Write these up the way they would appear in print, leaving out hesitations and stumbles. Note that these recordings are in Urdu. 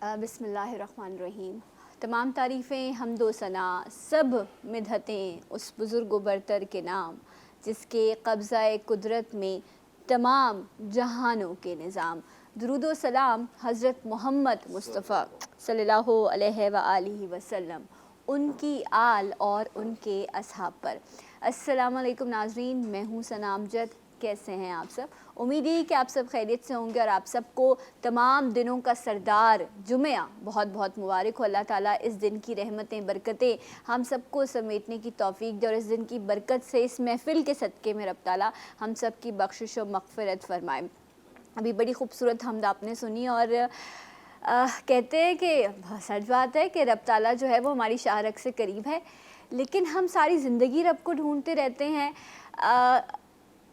بسم اللہ الرحمن الرحیم۔ تمام تعریفیں حمد و ثنا سب مدحتیں اس بزرگ و برتر کے نام، جس کے قبضہ قدرت میں تمام جہانوں کے نظام۔ درود و سلام حضرت محمد مصطفیٰ صلی اللہ علیہ وآلہ وسلم، ان کی آل اور ان کے اصحاب پر۔ السلام علیکم ناظرین، میں ہوں ثنا امجد۔ کیسے ہیں آپ سب؟ امید ہے کہ آپ سب خیریت سے ہوں گے، اور آپ سب کو تمام دنوں کا سردار جمعہ بہت بہت مبارک ہو۔ اللہ تعالیٰ اس دن کی رحمتیں برکتیں ہم سب کو سمیٹنے کی توفیق دے، اور اس دن کی برکت سے اس محفل کے صدقے میں رب تعالیٰ ہم سب کی بخشش و مغفرت فرمائے۔ ابھی بڑی خوبصورت حمد آپ نے سنی، اور کہتے ہیں کہ سچ بات ہے کہ رب تعالیٰ جو ہے وہ ہماری شاہ رگ سے قریب ہے، لیکن ہم ساری زندگی رب کو ڈھونڈتے رہتے ہیں۔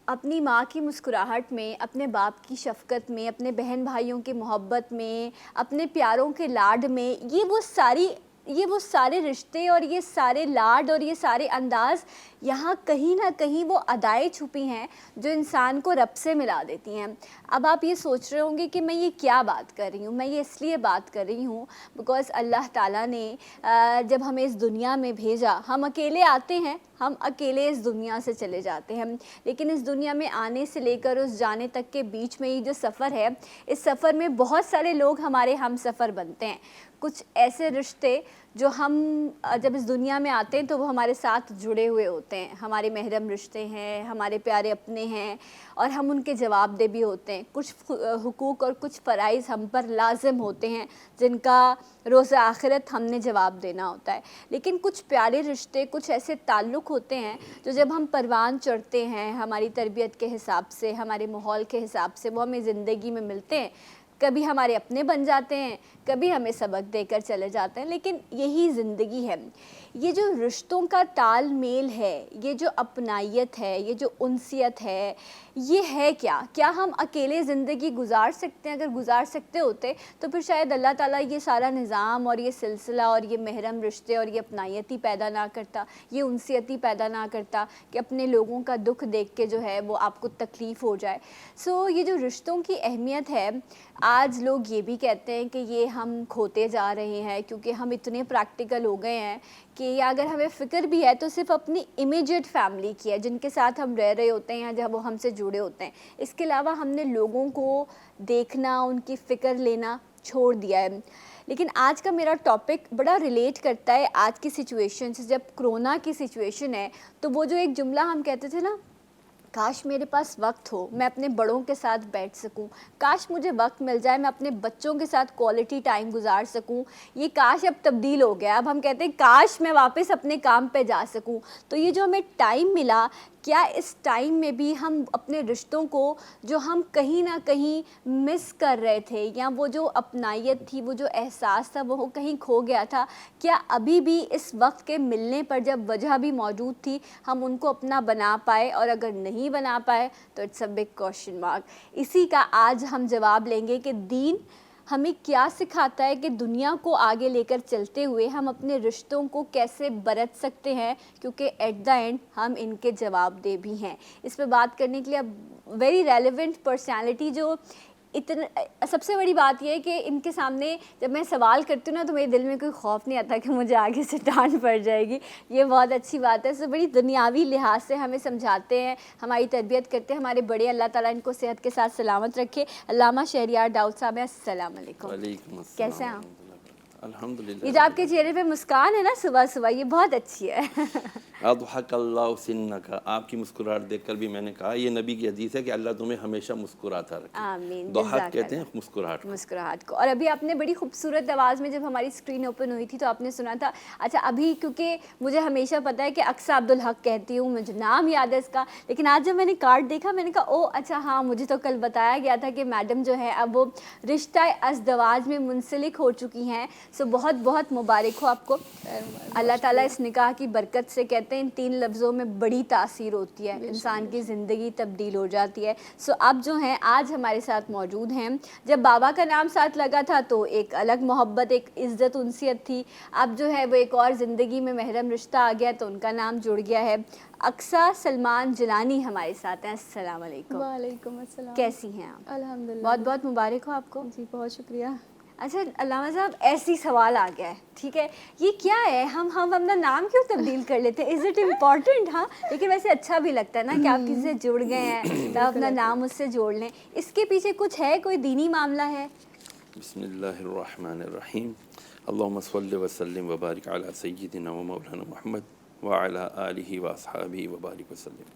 اپنی ماں کی مسکراہٹ میں، اپنے باپ کی شفقت میں، اپنے بہن بھائیوں کی محبت میں، اپنے پیاروں کے لاڈ میں، یہ وہ سارے رشتے اور یہ سارے لاڈ اور یہ سارے انداز یہاں کہیں نہ کہیں وہ ادائیں چھپی ہیں جو انسان کو رب سے ملا دیتی ہیں۔ اب آپ یہ سوچ رہے ہوں گے کہ میں یہ کیا بات کر رہی ہوں، میں یہ اس لیے بات کر رہی ہوں بیکاز اللہ تعالیٰ نے جب ہمیں اس دنیا میں بھیجا، ہم اکیلے آتے ہیں، ہم اکیلے اس دنیا سے چلے جاتے ہیں، لیکن اس دنیا میں آنے سے لے کر اس جانے تک کے بیچ میں یہ جو سفر ہے، اس سفر میں بہت سارے لوگ ہمارے ہم سفر بنتے ہیں۔ کچھ ایسے رشتے جو ہم جب اس دنیا میں آتے ہیں تو وہ ہمارے ساتھ جڑے ہوئے ہوتے ہیں، ہمارے محرم رشتے ہیں، ہمارے پیارے اپنے ہیں، اور ہم ان کے جواب دہ بھی ہوتے ہیں۔ کچھ حقوق اور کچھ فرائض ہم پر لازم ہوتے ہیں جن کا روز آخرت ہم نے جواب دینا ہوتا ہے، لیکن کچھ پیارے رشتے، کچھ ایسے تعلق ہوتے ہیں جو جب ہم پروان چڑھتے ہیں ہماری تربیت کے حساب سے، ہمارے ماحول کے حساب سے، وہ ہمیں زندگی میں ملتے ہیں۔ کبھی ہمارے اپنے بن جاتے ہیں، کبھی ہمیں سبق دے کر چلے جاتے ہیں، لیکن یہی زندگی ہے۔ یہ جو رشتوں کا تال میل ہے، یہ جو اپنائیت ہے، یہ جو انسیت ہے، یہ ہے کیا ہم اکیلے زندگی گزار سکتے ہیں؟ اگر گزار سکتے ہوتے تو پھر شاید اللہ تعالیٰ یہ سارا نظام اور یہ سلسلہ اور یہ محرم رشتے اور یہ اپنائیتی پیدا نہ کرتا، یہ انسیتی پیدا نہ کرتا کہ اپنے لوگوں کا دکھ دیکھ کے جو ہے وہ آپ کو تکلیف ہو جائے۔ یہ جو رشتوں کی اہمیت ہے، آج لوگ یہ بھی کہتے ہیں کہ یہ ہم کھوتے جا رہے ہیں، کیونکہ ہم اتنے پریکٹیکل ہو گئے ہیں کہ اگر ہمیں فکر بھی ہے تو صرف اپنی امیجیٹ فیملی کی ہے، جن کے ساتھ ہم رہ رہے ہوتے ہیں جب وہ ہم سے جڑے ہوتے ہیں۔ اس کے علاوہ ہم نے لوگوں کو دیکھنا، ان کی فکر لینا چھوڑ دیا ہے۔ لیکن آج کا میرا ٹاپک بڑا ریلیٹ کرتا ہے آج کی سچویشن سے۔ جب کرونا کی سچویشن ہے تو وہ جو ایک جملہ ہم کہتے تھے نا، کاش میرے پاس وقت ہو، میں اپنے بڑوں کے ساتھ بیٹھ سکوں، کاش مجھے وقت مل جائے، میں اپنے بچوں کے ساتھ کوالٹی ٹائم گزار سکوں، یہ کاش اب تبدیل ہو گیا۔ اب ہم کہتے ہیں کاش میں واپس اپنے کام پہ جا سکوں۔ تو یہ جو ہمیں ٹائم ملا، کیا اس ٹائم میں بھی ہم اپنے رشتوں کو جو ہم کہیں نہ کہیں مس کر رہے تھے، یا وہ جو اپنائیت تھی، وہ جو احساس تھا، وہ کہیں کھو گیا تھا، کیا ابھی بھی اس وقت کے ملنے پر جب وجہ بھی موجود تھی ہم ان کو اپنا بنا پائے؟ اور اگر نہیں بنا پائے تو it's a big question mark. اسی کا آج ہم جواب لیں گے کہ دین ہمیں کیا سکھاتا ہے کہ دنیا کو آگے لے کر چلتے ہوئے ہم اپنے رشتوں کو کیسے برت سکتے ہیں، کیونکہ ایٹ دا اینڈ ہم ان کے جواب دہ بھی ہیں۔ اس پہ بات کرنے کے لیے ویری ریلیونٹ پرسنالٹی، جو سب سے بڑی بات یہ ہے کہ ان کے سامنے جب میں سوال کرتی ہوں نا تو میرے دل میں کوئی خوف نہیں آتا کہ مجھے آگے سے ڈانٹ پڑ جائے گی، یہ بہت اچھی بات ہے۔ بڑی دنیاوی لحاظ سے ہمیں سمجھاتے ہیں، ہماری تربیت کرتے ہیں ہمارے بڑے، اللہ تعالیٰ ان کو صحت کے ساتھ سلامت رکھے۔ علامہ شہریار داؤد صاحب، السلام علیکم۔ وعلیکم السلام۔ کیسے ہیں آپ؟ الحمدللہ۔ یہ جو آپ کے چہرے پہ مسکان ہے نا صبح صبح، یہ بہت اچھی ہے۔ اضحک اللہ سنک، آپ کی مسکراہٹ دیکھ کر بھی میں نے کہا یہ نبی کی حدیث ہے کہ اللہ تمہیں ہمیشہ مسکراتا رکھے۔ آمین۔ ضحک کہتے ہیں مسکراہٹ کو۔ اور ابھی آپ نے بڑی خوبصورت آواز میں جب ہماری اسکرین اوپن ہوئی تھی تو آپ نے سنا تھا، اچھا ابھی کیونکہ مجھے ہمیشہ پتہ ہے کہ اقصیٰ عبدالحق کہتی ہوں، مجھے نام یاد ہے اس کا، لیکن آج جب میں نے کارڈ دیکھا میں نے کہا او اچھا ہاں، مجھے تو کل بتایا گیا تھا کہ میڈم جو ہے اب وہ رشتہ ازدواج میں منسلک ہو چکی ہیں۔ بہت بہت مبارک ہو آپ کو۔ اللہ تعالیٰ اس نکاح کی برکت سے، کہتے ہیں ان 3 لفظوں میں بڑی تاثیر ہوتی ہے، انسان کی زندگی تبدیل ہو جاتی ہے۔ اب جو ہیں آج ہمارے ساتھ موجود ہیں۔ جب بابا کا نام ساتھ لگا تھا تو ایک الگ محبت، ایک عزت، انسیت تھی، اب جو ہے وہ ایک اور زندگی میں محرم رشتہ آ گیا تو ان کا نام جڑ گیا ہے۔ اقصیٰ سلمان جیلانی ہمارے ساتھ ہیں، السلام علیکم۔ وعلیکم السلام۔ کیسی ہیں آپ؟ الحمدللہ، بہت بہت مبارک ہو آپ کو۔ جی بہت شکریہ۔ اچھا علامہ صاحب ایسی سوال آ گیا ہے, ٹھیک ہے, یہ کیا ہے, ہم اپنا نام کیوں تبدیل کر لیتے ہیں, از اٹ امپورٹنٹ؟ ہاں, لیکن ویسے اچھا بھی لگتا ہے نا کہ آپ کسی سے جڑ گئے ہیں تو آپ اپنا نام اس سے جوڑ لیں. اس کے پیچھے کچھ ہے, کوئی دینی معاملہ ہے؟ بسم اللہ الرحمن الرحیم. اللہم صلی وسلم وبارک علی سیدنا و مولانا محمد وعلی آلہ واصحابہ وبارک وسلم.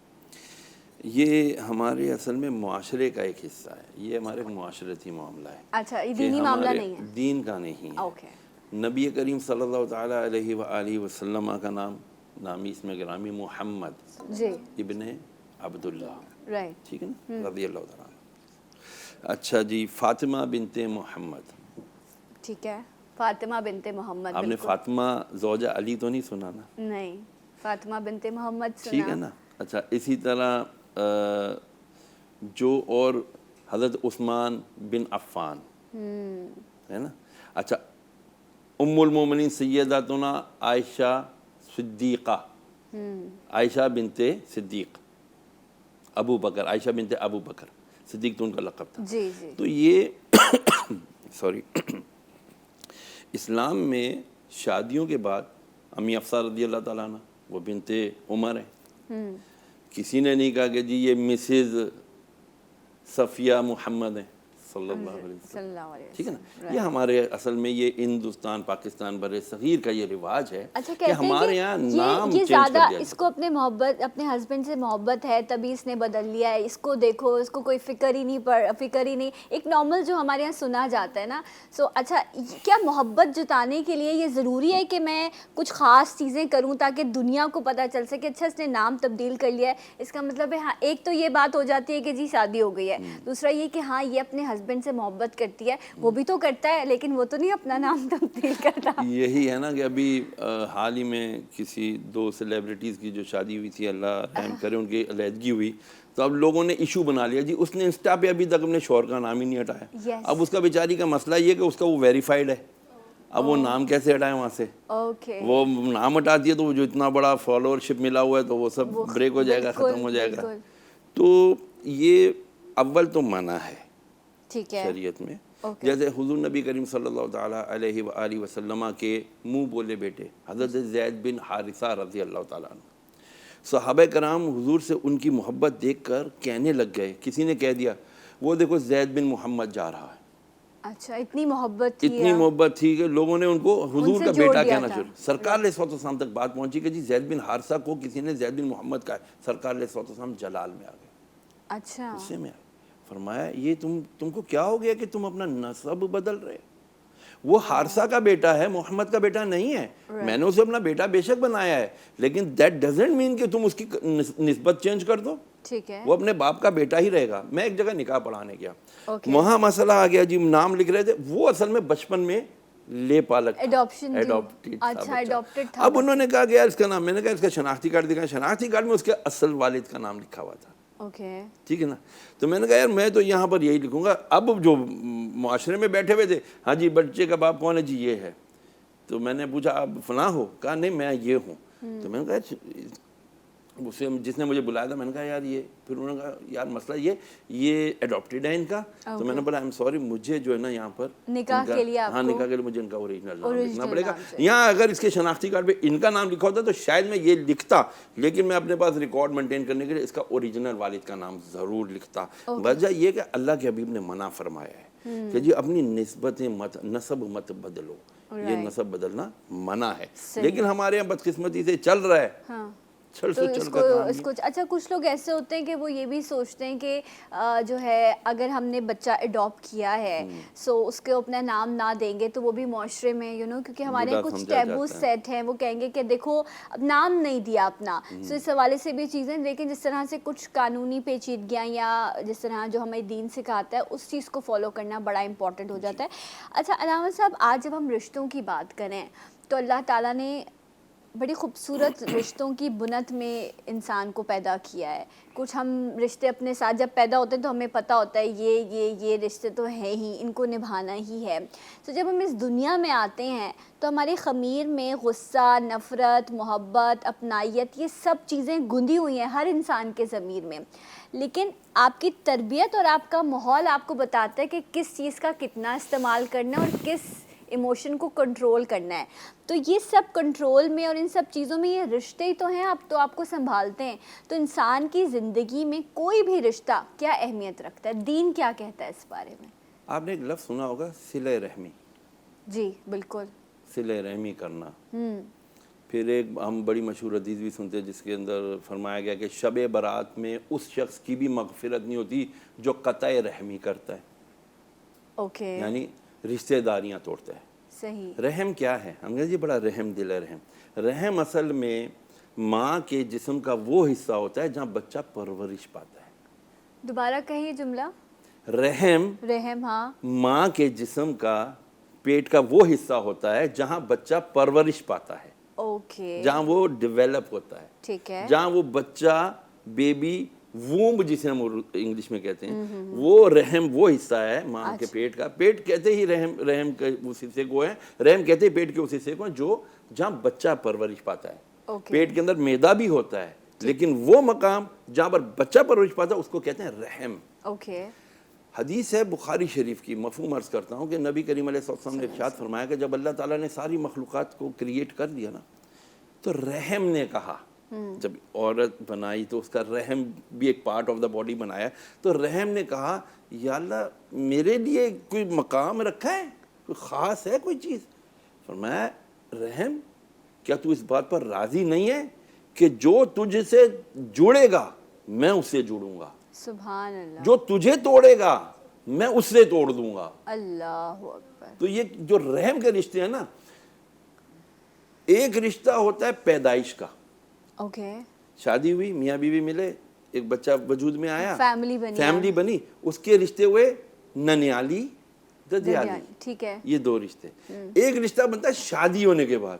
یہ ہمارے اصل میں معاشرے کا ایک حصہ ہے, یہ ہمارے معاشرتی معاملہ ہے. اچھا, یہ کہ دینی معاملہ ہمارے نہیں ہے. دین کا نہیں ہے. اوکے. نبی کریم صلی اللہ تعالیٰ علیہ وآلہ وسلم کا نامی اس میں گرامی محمد جی ابن عبداللہ, رائٹ, ٹھیک ہے نا, رضی اللہ تعالیٰ عنہ. اچھا جی, فاطمہ بنت محمد, ٹھیک ہے, فاطمہ بنت محمد. آپ نے فاطمہ زوجہ علی تو نہیں سنا نا؟ نہیں, فاطمہ بنت محمد سنا. ٹھیک ہے نا. اچھا, اسی طرح جو اور حضرت عثمان بن عفان ہے نا. اچھا, ام المومنین سیداتنا عائشہ صدیقہ, عائشہ بنت صدیق, ابو بکر, عائشہ بنت ابو بکر صدیق تو ان کا لقب تھا. جی جی. تو یہ سوری, اسلام میں شادیوں کے بعد امی حفصہ رضی اللہ تعالیٰ عنہ وہ بنت عمر ہیں. کسی نے نہیں کہا کہ جی یہ مسز صفیہ محمد ہیں صلی اللہ علیہ وسلم, صلی اللہ علیہ وسلم. ٹھیک ہے نا. یہ ہمارے اصل میں یہ ہندوستان پاکستان بر صغیر کا یہ رواج ہے اچھا, کہ ہمارے یہاں نام یہ چینج کر زیادہ دیا. اس کو اپنے محبت, اپنے ہسبینڈ سے محبت ہے تبھی اس نے بدل لیا ہے, اس کو دیکھو, اس کو کوئی فکر ہی نہیں, ایک نارمل جو ہمارے یہاں سنا جاتا ہے نا. سو اچھا, کیا محبت جتانے کے لیے یہ ضروری ہے کہ میں کچھ خاص چیزیں کروں تاکہ دنیا کو پتہ چل سکے اچھا اس نے نام تبدیل کر لیا ہے, اس کا مطلب ہے ہاں, ایک تو یہ بات ہو جاتی ہے کہ جی شادی ہو گئی ہے, دوسرا یہ کہ ہاں یہ اپنے ہسبینڈ سے محبت کرتی ہے, وہ بھی تو کرتا ہے لیکن وہ تو نہیں اپنا نام تبدیل کرتا. یہی ہے نا کہ ابھی حال ہی میں کسی 2 سیلیبریٹیز کی جو شادی ہوئی تھی, اللہ رحم کرے, ان کی علیحدگی ہوئی, تو اب لوگوں نے ایشو بنا لیا جی اس نے انسٹا پہ ابھی تک اپنے شوہر کا نام ہی نہیں ہٹایا. اب اس کا بیچاری کا مسئلہ یہ کہ اس کا وہ ویریفائڈ ہے, اب وہ نام کیسے ہٹائے وہاں سے, وہ نام ہٹا دیے تو وہ جو اتنا بڑا فالوور شپ ملا ہوا ہے تو وہ سب بریک ہو جائے گا, ختم ہو جائے گا. تو یہ اول تو منع ہے شریعت میں. جیسے حضور نبی کریم صلی اللہ تعالیٰ علیہ وآلہ وسلم کے منہ بولے بیٹے حضرت زید بن حارثہ رضی اللہ تعالیٰ عنہ, صحابہ کرام حضور سے ان کی محبت دیکھ کر کہنے لگ گئے, کسی نے کہہ دیا وہ دیکھو زید بن محمد جا رہا ہے. اچھا, اتنی محبت تھی کہ لوگوں نے ان کو حضور کا بیٹا کہنا شروع. سرکار علیہ الصلوۃ والسلام تک بات پہنچی کہ جی زید بن حارثہ کو کسی نے زید بن محمد کہا. سرکار علیہ الصلوۃ والسلام جلال میں آ گئے, اچھا غصے میں آ گئے. فرمایا یہ تم کو کیا ہو گیا کہ تم اپنا نسب بدل رہے؟ وہ حارثہ کا بیٹا ہے, محمد کا بیٹا نہیں ہے. میں نے اسے اپنا بیٹا بے شک بنایا ہے, لیکن دیٹ ڈزنٹ مین کہ تم اس کی نسبت چینج کر دو. ٹھیک ہے, وہ اپنے باپ کا بیٹا ہی رہے گا. میں ایک جگہ نکاح پڑھانے گیا, وہاں مسئلہ آ گیا جی, نام لکھ رہے تھے, وہ اصل میں بچپن میں لے پالک ایڈاپٹیڈ تھا. اب انہوں نے کہا کہ یار اس کا نام, میں نے کہا اس کا شناختی کارڈ دکھایا, شناختی کارڈ میں اس کے اصل والد کا نام لکھا ہوا تھا. ٹھیک ہے نا. تو میں نے کہا یار میں تو یہاں پر یہی لکھوں گا. اب جو معاشرے میں بیٹھے ہوئے تھے, ہاں جی بچے کا باپ کون ہے جی, یہ ہے. تو میں نے پوچھا آپ فلاں ہو؟ کہا نہیں میں یہ ہوں. تو میں نے کہا اسے جس نے مجھے بلایا تھا, میں نے کہا یار یہ, پھر انہوں نے کہا یار مسئلہ یہ ایڈاپٹیڈ ہے ان کا. تو میں نے بولا آئی ایم سوری, مجھے جو ہے نا یہاں پر نکاح کے لیے مجھے ان کا اوریجنل نام لکھنا پڑے گا. یہاں اگر اس کے شناختی کارڈ پہ ان کا نام لکھا ہوتا تو شاید میں یہ لکھتا, لیکن میں اپنے پاس ریکارڈ مینٹین کرنے کے لیے اس کا اوریجنل والد کا نام ضرور لکھتا. وجہ یہ کہ اللہ کے حبیب نے منع فرمایا ہے کہ جی اپنی نسب مت بدلو, یہ نسب بدلنا منع ہے. لیکن ہمارے یہاں بدقسمتی سے چل رہا ہے. تو اس کو اچھا, کچھ لوگ ایسے ہوتے ہیں کہ وہ یہ بھی سوچتے ہیں کہ جو ہے اگر ہم نے بچہ اڈاپٹ کیا ہے سو اس کو اپنا نام نہ دیں گے تو وہ بھی معاشرے میں کیونکہ ہمارے یہاں کچھ ٹیبو سیٹ ہیں, وہ کہیں گے کہ دیکھو اب نام نہیں دیا اپنا, سو اس حوالے سے بھی چیزیں. لیکن جس طرح سے کچھ قانونی پیچیدگیاں یا جس طرح جو ہمیں دین سکھاتا ہے اس چیز کو فالو کرنا بڑا امپورٹنٹ ہو جاتا ہے. اچھا علامہ صاحب, آج جب ہم رشتوں کی بات کریں تو اللہ تعالیٰ نے بڑی خوبصورت رشتوں کی بنت میں انسان کو پیدا کیا ہے. کچھ ہم رشتے اپنے ساتھ جب پیدا ہوتے ہیں تو ہمیں پتہ ہوتا ہے یہ رشتے تو ہیں ہی, ان کو نبھانا ہی ہے. تو جب ہم اس دنیا میں آتے ہیں تو ہماری خمیر میں غصہ, نفرت, محبت, اپنائیت, یہ سب چیزیں گندی ہوئی ہیں ہر انسان کے ضمیر میں. لیکن آپ کی تربیت اور آپ کا ماحول آپ کو بتاتا ہے کہ کس چیز کا کتنا استعمال کرنا ہے اور کس ایموشن کو کنٹرول کرنا ہے. تو یہ سب کنٹرول میں اور ان سب چیزوں میں یہ رشتے ہی تو ہیں, آپ تو آپ کو سنبھالتے ہیں. تو انسان کی زندگی میں کوئی بھی رشتہ کیا اہمیت رکھتا ہے, دین کیا کہتا ہے اس بارے میں؟ آپ نے ایک لفظ سنا ہوگا, صلہ رحمی. جی بالکل, صلہ رحمی کرنا. پھر ایک ہم بڑی مشہور حدیث بھی سنتے ہیں جس کے اندر فرمایا گیا کہ شب برات میں اس شخص کی بھی مغفرت نہیں ہوتی جو قطع رحمی کرتا ہے. اوکے, یعنی رشتہ داریاں توڑتا ہے. صحیح. رحم کیا ہے؟ ہم کہتے ہیں بڑا رحم دل ہے. رحم اصل میں ماں کے جسم کا وہ حصہ ہوتا ہے جہاں بچہ پرورش پاتا ہے. دوبارہ کہیے جملہ. رحم ہاں, ماں کے جسم کا, پیٹ کا وہ حصہ ہوتا ہے جہاں بچہ پرورش پاتا ہے, اوکے, جہاں وہ ڈیولپ ہوتا ہے, ٹھیک ہے, جہاں وہ بچہ بیبی وومب جسے ہم انگلش میں کہتے ہیں, وہ رحم وہ حصہ ہے ماں کے پیٹ کا. پیٹ کہتے ہی رحم کے اس حصے کو ہے, رحم کہتے ہی پیٹ کے اس حصے کو ہے جو جہاں بچہ پرورش پاتا ہے. پیٹ کے اندر میدا بھی ہوتا ہے لیکن وہ مقام جہاں پر بچہ پرورش پاتا ہے اس کو کہتے ہیں رحم. اوکے. حدیث ہے بخاری شریف کی, مفہوم عرض کرتا ہوں کہ نبی کریم علیہ السلام نے ارشاد فرمایا کہ جب اللہ تعالیٰ نے ساری مخلوقات کو کریٹ کر دیا نا, تو رحم نے کہا, جب عورت بنائی تو اس کا رحم بھی ایک پارٹ آف دا باڈی بنایا, تو رحم نے کہا یا اللہ میرے لیے کوئی مقام رکھا ہے, کوئی خاص ہے کوئی چیز؟ فرمایا رحم کیا تو اس بات پر راضی نہیں ہے کہ جو تجھ سے جڑے گا میں اس سے جڑوں گا, سبحان اللہ, جو تجھے توڑے گا میں اس سے توڑ دوں گا. اللہ اکبر. تو یہ جو رحم کے رشتے ہیں نا, ایک رشتہ ہوتا ہے پیدائش کا. اوکے, شادی ہوئی, میاں بیوی ملے, ایک بچہ وجود میں آیا, فیملی بنی, اس کے رشتے ہوئے ننیالی, ددیالی, ٹھیک ہے, یہ دو رشتے. ایک رشتہ بنتا ہے شادی ہونے کے بعد.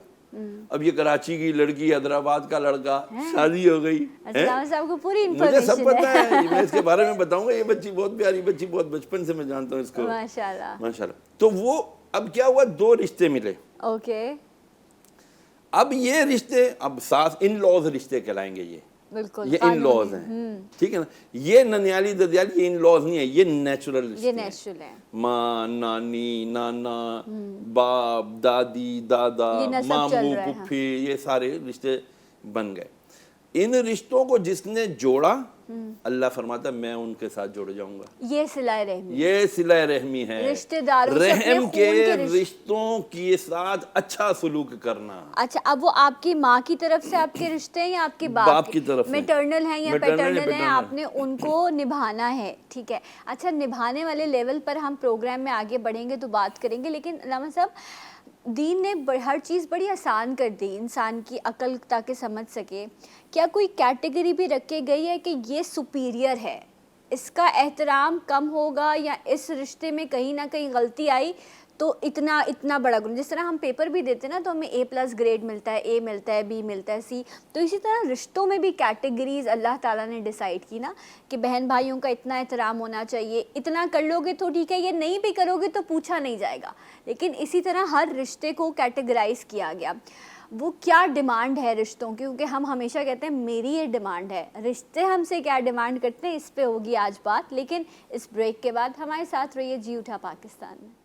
اب یہ کراچی کی لڑکی, حیدرآباد کا لڑکا, شادی ہو گئی, صاحب کو پوری مجھے سب پتا ہے, میں اس کے بارے میں بتاؤں گا. یہ بچی بہت پیاری بچی, بہت بچپن سے میں جانتا ہوں اس کو, ماشاءاللہ ماشاءاللہ. تو وہ اب کیا ہوا, دو رشتے ملے. اوکے, اب یہ رشتے اب ساس ان لاز رشتے کہلائیں گے. بالکل, یہ ان لاز ہیں, ٹھیک ہے نا. یہ ننیالی ددیالی یہ ان لاز نہیں ہے, یہ نیچرل رشتے ہیں. ماں, نانی, نانا, باپ, دادی, دادا, ماموں, پھوپھی, یہ سارے رشتے بن گئے. ان رشتوں کو جس نے جوڑا اللہ فرماتا ہے میں ان کے ساتھ جڑ جاؤں گا. یہ صلہ رحمی, یہ صلہ رحمی ہے, رشتہ داروں سے رحم کے رشتوں کے ساتھ اچھا سلوک کرنا. اچھا, اب وہ آپ کی ماں کی طرف سے آپ کے رشتے ہیں یا آپ کے باپ کی طرف سے, میٹرنل ہیں یا پیٹرنل ہیں, آپ نے ان کو نبھانا ہے, ٹھیک ہے. اچھا, نبھانے والے لیول پر ہم پروگرام میں آگے بڑھیں گے تو بات کریں گے, لیکن علامہ صاحب دین نے ہر چیز بڑی آسان کر دی انسان کی عقل تاکہ سمجھ سکے. کیا کوئی کیٹیگری بھی رکھی گئی ہے کہ یہ سپیریئر ہے, اس کا احترام کم ہوگا, یا اس رشتے میں کہیں نہ کہیں غلطی آئی تو اتنا بڑا گن, جس طرح ہم پیپر بھی دیتے ہیں نا تو ہمیں A+ گریڈ ملتا ہے, A ملتا ہے, B ملتا ہے, C, تو اسی طرح رشتوں میں بھی کیٹیگریز اللہ تعالیٰ نے ڈیسائیڈ کی نا کہ بہن بھائیوں کا اتنا احترام ہونا چاہیے, اتنا کر لو گے تو ٹھیک ہے, یہ نہیں بھی کرو گے تو پوچھا نہیں جائے گا. لیکن اسی طرح ہر رشتے کو کیٹیگرائز کیا گیا. وہ کیا ڈیمانڈ ہے رشتوں کی, کیونکہ ہم ہمیشہ کہتے ہیں میری یہ ڈیمانڈ ہے, رشتے ہم سے کیا ڈیمانڈ کرتے ہیں اس پہ ہوگی آج بات. لیکن اس بریک کے بعد ہمارے ساتھ رہیے جی اٹھا پاکستان میں.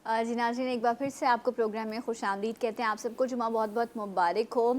جی ناظرین، ایک بار پھر سے آپ کو پروگرام میں خوش آمدید کہتے ہیں. آپ سب کو جمعہ بہت بہت مبارک ہو.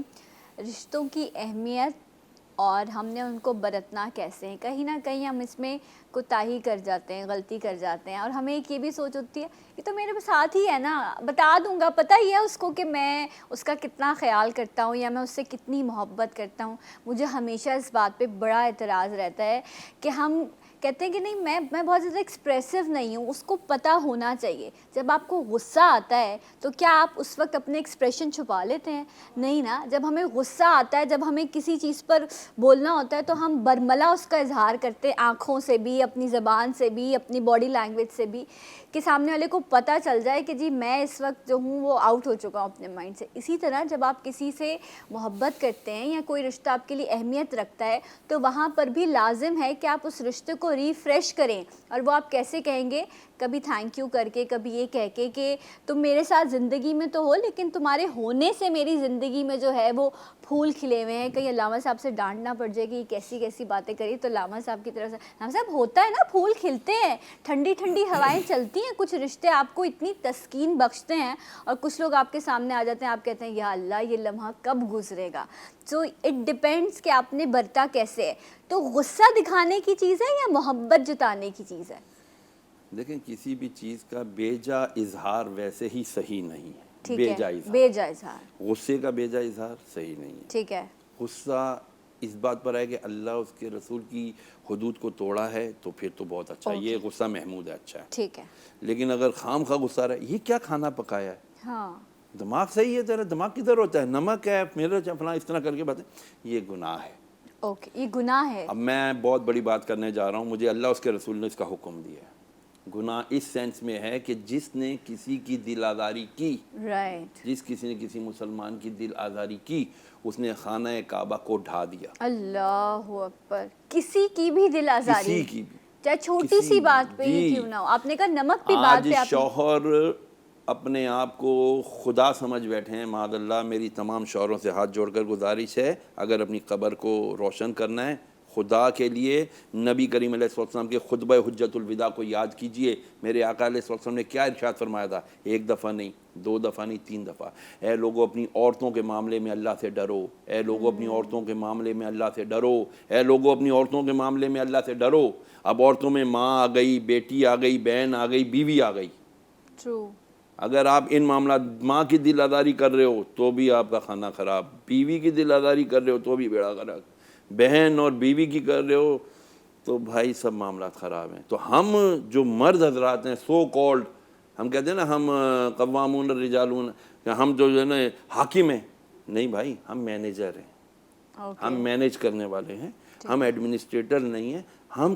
رشتوں کی اہمیت اور ہم نے ان کو برتنا کیسے ہیں، کہیں نہ کہیں ہم اس میں کوتاہی کر جاتے ہیں، غلطی کر جاتے ہیں، اور ہمیں ایک یہ بھی سوچ ہوتی ہے یہ تو میرے ساتھ ہی ہے نا، بتا دوں گا، پتہ ہی ہے اس کو کہ میں اس کا کتنا خیال کرتا ہوں یا میں اس سے کتنی محبت کرتا ہوں. مجھے ہمیشہ اس بات پہ بڑا اعتراض رہتا ہے کہ ہم کہتے ہیں کہ نہیں میں بہت زیادہ ایکسپریسو نہیں ہوں، اس کو پتہ ہونا چاہیے. جب آپ کو غصہ آتا ہے تو کیا آپ اس وقت اپنے ایکسپریشن چھپا لیتے ہیں؟ نہیں نا. جب ہمیں غصہ آتا ہے، جب ہمیں کسی چیز پر بولنا ہوتا ہے تو ہم برملا اس کا اظہار کرتے ہیں، آنکھوں سے بھی، اپنی زبان سے بھی، اپنی باڈی لینگویج سے بھی، کہ سامنے والے کو پتہ چل جائے کہ جی میں اس وقت جو ہوں وہ آؤٹ ہو چکا ہوں اپنے مائنڈ سے. اسی طرح جب آپ کسی سے محبت کرتے ہیں یا کوئی رشتہ آپ کے لیے اہمیت رکھتا ہے تو وہاں پر بھی لازم ہے کہ آپ اس رشتے کو ریفریش کریں. اور وہ آپ کیسے کہیں گے؟ کبھی تھینک یو کر کے، کبھی یہ کہہ کے کہ تم میرے ساتھ زندگی میں تو ہو لیکن تمہارے ہونے سے میری زندگی میں جو ہے وہ پھول کھلے ہوئے ہیں. کہیں علامہ صاحب سے ڈانٹ نہ پڑ جائے کہ یہ کیسی کیسی باتیں کری، تو علامہ صاحب کی طرف سے علامہ صاحب ہوتا ہے نا، پھول کھلتے ہیں، ٹھنڈی ٹھنڈی ہوائیں چلتی ہیں، کچھ رشتے آپ کو اتنی تسکین بخشتے ہیں اور کچھ لوگ آپ کے سامنے آ جاتے ہیں، آپ کہتے ہیں یا اللہ یہ لمحہ کب گزرے گا. سو اٹ ڈپینڈس کہ آپ نے برتا کیسے ہے. تو غصہ دکھانے کی چیز ہے یا محبت جتانے کی چیز ہے؟ دیکھیں کسی بھی چیز کا بے جا اظہار ویسے ہی صحیح نہیں ہے. ٹھیک ہے، بے جا اظہار، غصے کا بے جا اظہار صحیح نہیں ہے. ٹھیک ہے. غصہ اس بات پر ہے کہ اللہ اس کے رسول کی حدود کو توڑا ہے تو پھر تو بہت اچھا ہے، یہ غصہ محمود ہے، اچھا ہے. ٹھیک ہے. لیکن اگر خام خواہ غصہ رہے، یہ کیا کھانا پکایا ہے، ہاں، دماغ صحیح ہے تیرا، دماغ کدھر ہوتا ہے، نمک ہے میرا فلاں، اس طرح کر کے باتیں، یہ گناہ ہے. اوکے، یہ گناہ ہے. اب میں بہت بڑی بات کرنے جا رہا ہوں، مجھے اللہ اس کے رسول نے اس کا حکم دیا ہے. گناہ اس سینس میں ہے کہ جس نے کسی کی دل آزاری کی، رائٹ، جس کسی نے کسی مسلمان کی دل آزاری کی، اس نے خانہ کعبہ کو ڈھا دیا. اللہ اکبر. کسی کی بھی دل آزاری، کسی کی بھی، چاہے چھوٹی سی بات پہ ہی کیوں نہ ہو. آپ نے کہا نمک پہ بات آج پہ آپ نے، شوہر اپنے آپ کو خدا سمجھ بیٹھے ہیں. معاذ اللہ، میری تمام شوہروں سے ہاتھ جوڑ کر گزارش ہے، اگر اپنی قبر کو روشن کرنا ہے خدا کے لیے، نبی کریم علیہ السلام کے خطبہ حجت الوداع کو یاد کیجئے. میرے آقا علیہ السلام نے کیا ارشاد فرمایا تھا؟ ایک دفعہ نہیں، دو دفعہ نہیں، 3 دفعہ. اے لوگوں اپنی عورتوں کے معاملے میں اللہ سے ڈرو، اے لوگوں اپنی عورتوں کے معاملے میں اللہ سے ڈرو، اے لوگوں اپنی عورتوں کے معاملے میں اللہ سے ڈرو. اب عورتوں میں ماں آ گئی، بیٹی آ گئی، بہن آ گئی، بیوی آ گئی. ٹرو. اگر آپ ان معاملات، ماں کی دل آزاری کر رہے ہو تو بھی آپ کا کھانا خراب، بیوی کی دل آزاری کر رہے ہو تو بھی بیڑا خراب، بہن اور بیوی کی کر رہے ہو تو بھائی سب معاملات خراب ہیں. تو ہم جو مرد حضرات ہیں، سو کالڈ، ہم کہتے ہیں نا ہم قوامون الرجالون، کہ ہم جو ہے نا حاکم ہیں، نہیں بھائی، ہم مینیجر ہیں. ہم مینیج کرنے والے ہیں، ہم ایڈمنسٹریٹر نہیں ہیں، ہم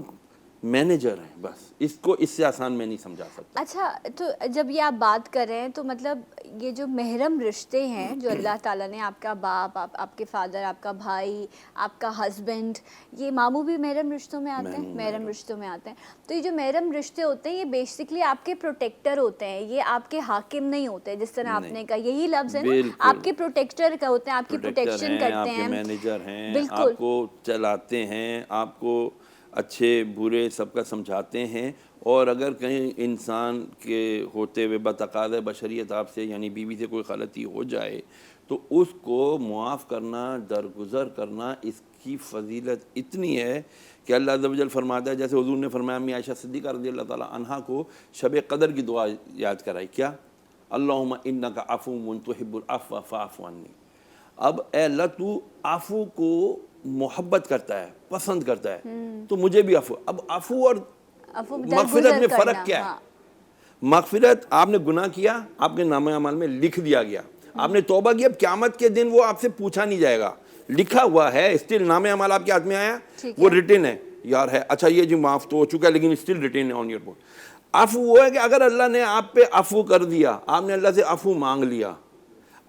مینیجر ہیں. بس اس کو اس سے آسان میں نہیں سمجھا سکتا. اچھا، تو جب یہ آپ بات کر رہے ہیں تو مطلب یہ جو محرم رشتے ہیں جو اللہ تعالیٰ نے، آپ کا باپ، آپ کے فادر، آپ کا بھائی، آپ کا ہسبینڈ، یہ ماموں بھی محرم رشتوں میں آتے ہیں؟ محرم رشتوں میں آتے ہیں. تو یہ جو محرم رشتے ہوتے ہیں یہ بیسکلی آپ کے پروٹیکٹر ہوتے ہیں، یہ آپ کے حاکم نہیں ہوتے، جس طرح آپ نے کہا، یہی لفظ ہے نا، آپ کے پروٹیکٹر کا ہوتے ہیں، آپ کی پروٹیکشن کرتے آپ کے ہیں، مینیجر ہیں، بالکل، آپ کو چلاتے ہیں، آپ کو اچھے برے سب کا سمجھاتے ہیں. اور اگر کہیں انسان کے ہوتے ہوئے بتقاضۂ بشریت آپ سے، یعنی بیوی سے کوئی غلطی ہو جائے تو اس کو معاف کرنا، درگزر کرنا، اس کی فضیلت اتنی ہے کہ اللہ عز و جل فرماتا ہے، جیسے حضور نے فرمایا امی عائشہ صدیقہ رضی اللہ تعالیٰ عنہا کو شب قدر کی دعا یاد کرائی. کیا؟ اللہم انک عفو تحب العفو فاعف عنی. اب اے اللہ تو عفو کو محبت کرتا ہے، پسند کرتا ہے، تو مجھے بھی عفو. اب عفو اور مغفرت میں فرق کیا ہے؟ مغفرت، آپ نے گناہ کیا، آپ کے نامہ اعمال میں لکھ دیا گیا، آپ نے توبہ کی، اب قیامت کے دن وہ آپ سے پوچھا نہیں جائے گا، لکھا ہوا ہے، اسٹل نامہ اعمال آپ کے ہاتھ میں آیا، وہ ریٹن ہے، یار ہے، اچھا یہ جی معاف تو ہو چکا ہے لیکن اسٹل ریٹن ہے آن یور بورڈ. عفو وہ ہے کہ اگر اللہ نے آپ پہ عفو کر دیا، آپ نے اللہ سے عفو مانگ لیا،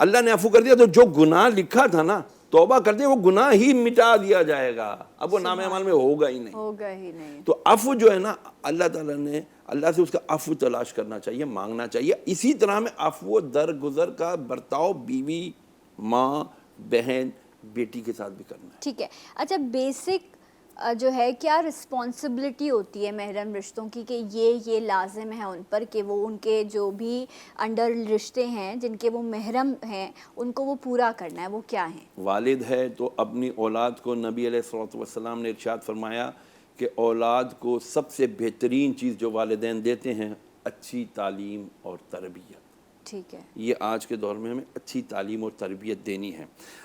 اللہ نے عفو کر دیا، تو جو گناہ لکھا تھا نا، توبہ کر دیا، وہ گناہ ہی مٹا دیا جائے گا، اب وہ نامہ اعمال میں ہوگا ہی نہیں. تو عفو جو ہے نا، اللہ تعالیٰ نے، اللہ سے اس کا عفو تلاش کرنا چاہیے، مانگنا چاہیے. اسی طرح میں عفو درگزر کا برتاؤ بیوی، ماں، بہن، بیٹی کے ساتھ بھی کرنا ہے. ٹھیک ہے. اچھا، بیسک جو ہے کیا رسپانسبلٹی ہوتی ہے محرم رشتوں کی کہ یہ لازم ہے ان پر کہ وہ ان کے جو بھی انڈر رشتے ہیں جن کے وہ محرم ہیں ان کو وہ پورا کرنا ہے، وہ کیا ہیں؟ والد ہے تو اپنی اولاد کو، نبی علیہ الصلوۃ والسلام نے ارشاد فرمایا کہ اولاد کو سب سے بہترین چیز جو والدین دیتے ہیں اچھی تعلیم اور تربیت. ٹھیک ہے. یہ آج کے دور میں ہمیں اچھی تعلیم اور تربیت دینی ہے.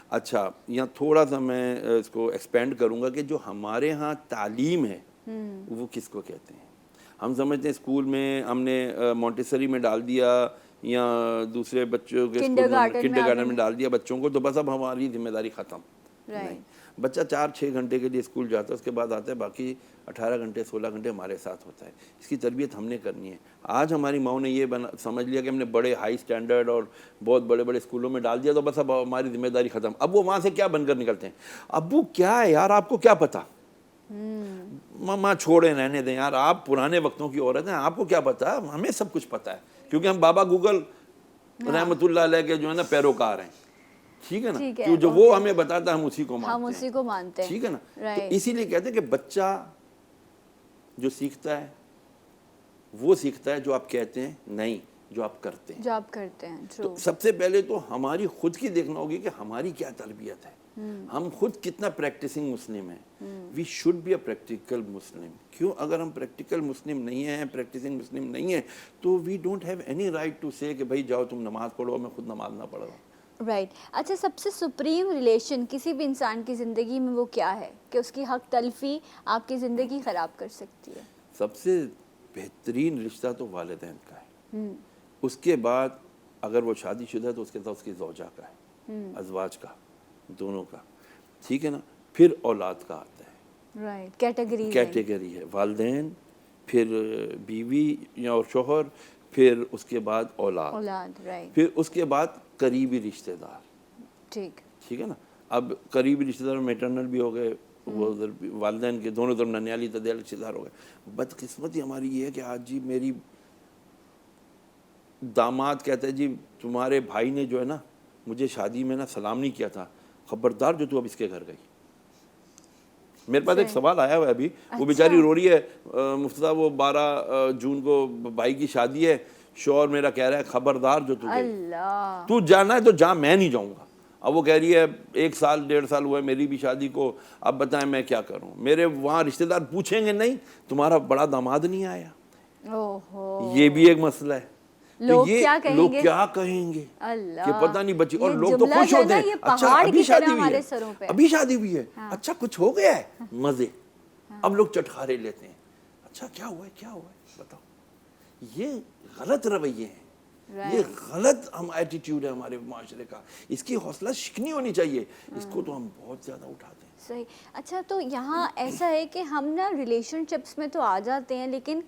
اچھا یہاں تھوڑا سا میں اس کو ایکسپینڈ کروں گا کہ جو ہمارے ہاں تعلیم ہے وہ کس کو کہتے ہیں. ہم سمجھتے ہیں اسکول میں ہم نے مونٹیسری میں ڈال دیا یا دوسرے بچوں کے اسکول میں کنڈر گارڈن میں ڈال دیا بچوں کو تو بس اب ہماری ذمہ داری ختم. نہیں، بچہ 4-6 گھنٹے کے لیے اسکول جاتا ہے، اس کے بعد آتا ہے، باقی 18 گھنٹے 16 گھنٹے ہمارے ساتھ ہوتا ہے. اس کی تربیت ہم نے کرنی ہے. آج ہماری ماؤں نے یہ سمجھ لیا کہ ہم نے بڑے ہائی سٹینڈرڈ اور بہت بڑے بڑے اسکولوں میں ڈال دیا تو بس اب ہماری ذمہ داری ختم. اب وہ وہاں سے کیا بن کر نکلتے ہیں، ابو کیا ہے یار آپ کو کیا پتہ، ماں چھوڑیں رہنے دیں یار، آپ پرانے وقتوں کی عورت ہیں، آپ کو کیا پتہ، ہمیں سب کچھ پتہ ہے کیونکہ ہم بابا گوگل رحمۃ اللہ علیہ کے جو ہے نا پیروکار ہیں. ٹھیک ہے نا، کیوں جو وہ ہمیں بتاتا ہے ہم اسی کو مانتے ہیں. ٹھیک ہے نا. تو اسی لیے کہتے ہیں کہ بچہ جو سیکھتا ہے وہ سیکھتا ہے جو آپ کہتے ہیں، نہیں جو آپ کرتے ہیں. تو سب سے پہلے تو ہماری خود کی دیکھنا ہوگی کہ ہماری کیا تربیت ہے، ہم خود کتنا پریکٹسنگ مسلم ہیں. We should be a practical Muslim. کیوں؟ اگر ہم پریکٹیکل مسلم نہیں ہیں، پریکٹسنگ مسلم نہیں ہیں تو we don't have any right to say کہ بھائی جاؤ تم نماز پڑھو، میں خود نماز نہ پڑھ رہا ہوں. رائٹ. اچھا، سب سے سپریم ریلیشن کسی بھی انسان کی زندگی میں وہ کیا ہے کہ اس کی حق تلفی آپ کی زندگی خراب کر سکتی ہے؟ سب سے بہترین رشتہ تو والدین کا ہے. اس کے بعد اگر وہ شادی شدہ ہے تو اس کے ساتھ اس کی زوجہ کا ہے، ازواج کا، دونوں کا. ٹھیک ہے نا. پھر اولاد کا آتا ہے. رائٹ. کیٹیگری ہے والدین، پھر بیوی یا اور شوہر، پھر اس کے بعد اولاد. رائٹ. پھر اس کے بعد قریبی رشتہ دار. ٹھیک ہے نا. اب قریبی رشتہ دار میٹرنل بھی ہو گئے، وہ والدین کے دونوں طرف ننیالی ددیال رشتہ دار ہو گئے. بدقسمتی ہماری یہ ہے کہ آج جی میری داماد کہتا ہے جی تمہارے بھائی نے جو ہے نا مجھے شادی میں نا سلام نہیں کیا تھا، خبردار جو تو اب اس کے گھر گئی. میرے پاس ایک سوال آیا ہوا ہے ابھی، وہ بیچاری رو رہی ہے، مفتی صاحب وہ 12 جون کو بھائی کی شادی ہے، شوہر میرا کہہ رہا ہے خبردار جو تو گئی، تو جانا ہے تو جا، میں نہیں جاؤں گا. اب وہ کہہ رہی ہے 1 سال 1.5 سال ہوا ہے میری بھی شادی کو، اب بتائیں میں کیا کروں. میرے وہاں رشتہ دار پوچھیں گے نہیں تمہارا بڑا داماد نہیں آیا. یہ بھی ایک مسئلہ ہے. لوگ کیا کہیں گے کہ پتہ نہیں بچی، اور لوگ تو خوش ہوتے ہیں، اچھا ابھی شادی ہوئی ہے، ابھی شادی ہوئی ہے، اچھا کچھ ہو گیا ہے، مزے. اب لوگ چٹخارے لیتے ہیں، اچھا کیا ہوا ہے بتاؤ. یہ غلط رویے ہیں، یہ غلط ایٹیٹیوڈ ہے ہمارے معاشرے کا. اس کی حوصلہ شکنی ہونی چاہیے. اس کو تو ہم بہت زیادہ اٹھاتے ہیں. صحیح. اچھا تو یہاں ایسا ہے کہ ہم نا ریلیشن شپس میں تو آ جاتے ہیں لیکن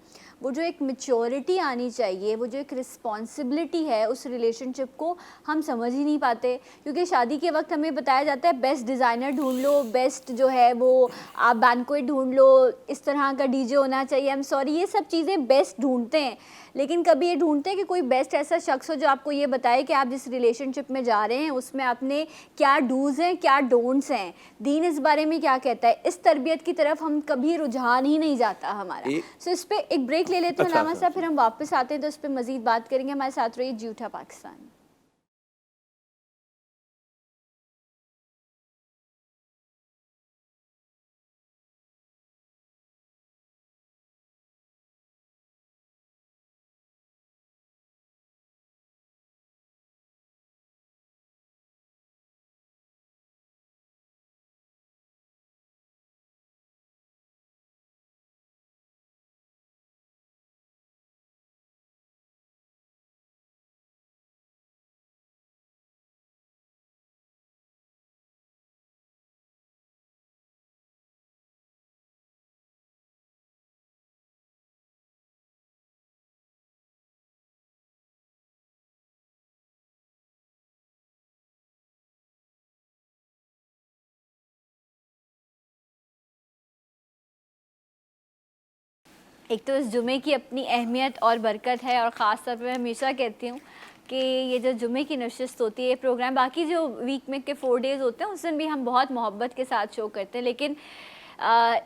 وہ جو ایک میچورٹی آنی چاہیے، وہ جو ایک رسپانسبلٹی ہے اس ریلیشن شپ کو ہم سمجھ ہی نہیں پاتے. کیونکہ شادی کے وقت ہمیں بتایا جاتا ہے بیسٹ ڈیزائنر ڈھونڈ لو، بیسٹ جو ہے وہ آپ بینکویٹ ڈھونڈ لو، اس طرح کا ڈی جے ہونا چاہیے. ایم سوری، یہ سب چیزیں بیسٹ ڈھونڈتے ہیں لیکن کبھی یہ ڈھونڈتے ہیں کہ کوئی بیسٹ ایسا شخص ہو جو آپ کو یہ بتائے کہ آپ جس ریلیشن شپ میں جا رہے ہیں اس میں آپ نے کیا ڈوز ہیں، کیا ڈونٹس ہیں، دین اس بارے میں کیا کہتا ہے. اس تربیت کی طرف ہم کبھی رجحان ہی نہیں جاتا ہمارا. سو اس پہ ایک بریک لے لیتے ہیں علامہ صاحب، پھر ہم واپس آتے ہیں تو اس پہ مزید بات کریں گے. ہمارے ساتھ رہیے جیوٹھا پاکستان. ایک تو اس جمعے کی اپنی اہمیت اور برکت ہے، اور خاص طور پہ میں ہمیشہ کہتی ہوں کہ یہ جو جمعے کی نشست ہوتی ہے، یہ پروگرام باقی جو ویک میں کے 4 ڈیز ہوتے ہیں اس دن بھی ہم بہت محبت کے ساتھ شو کرتے ہیں، لیکن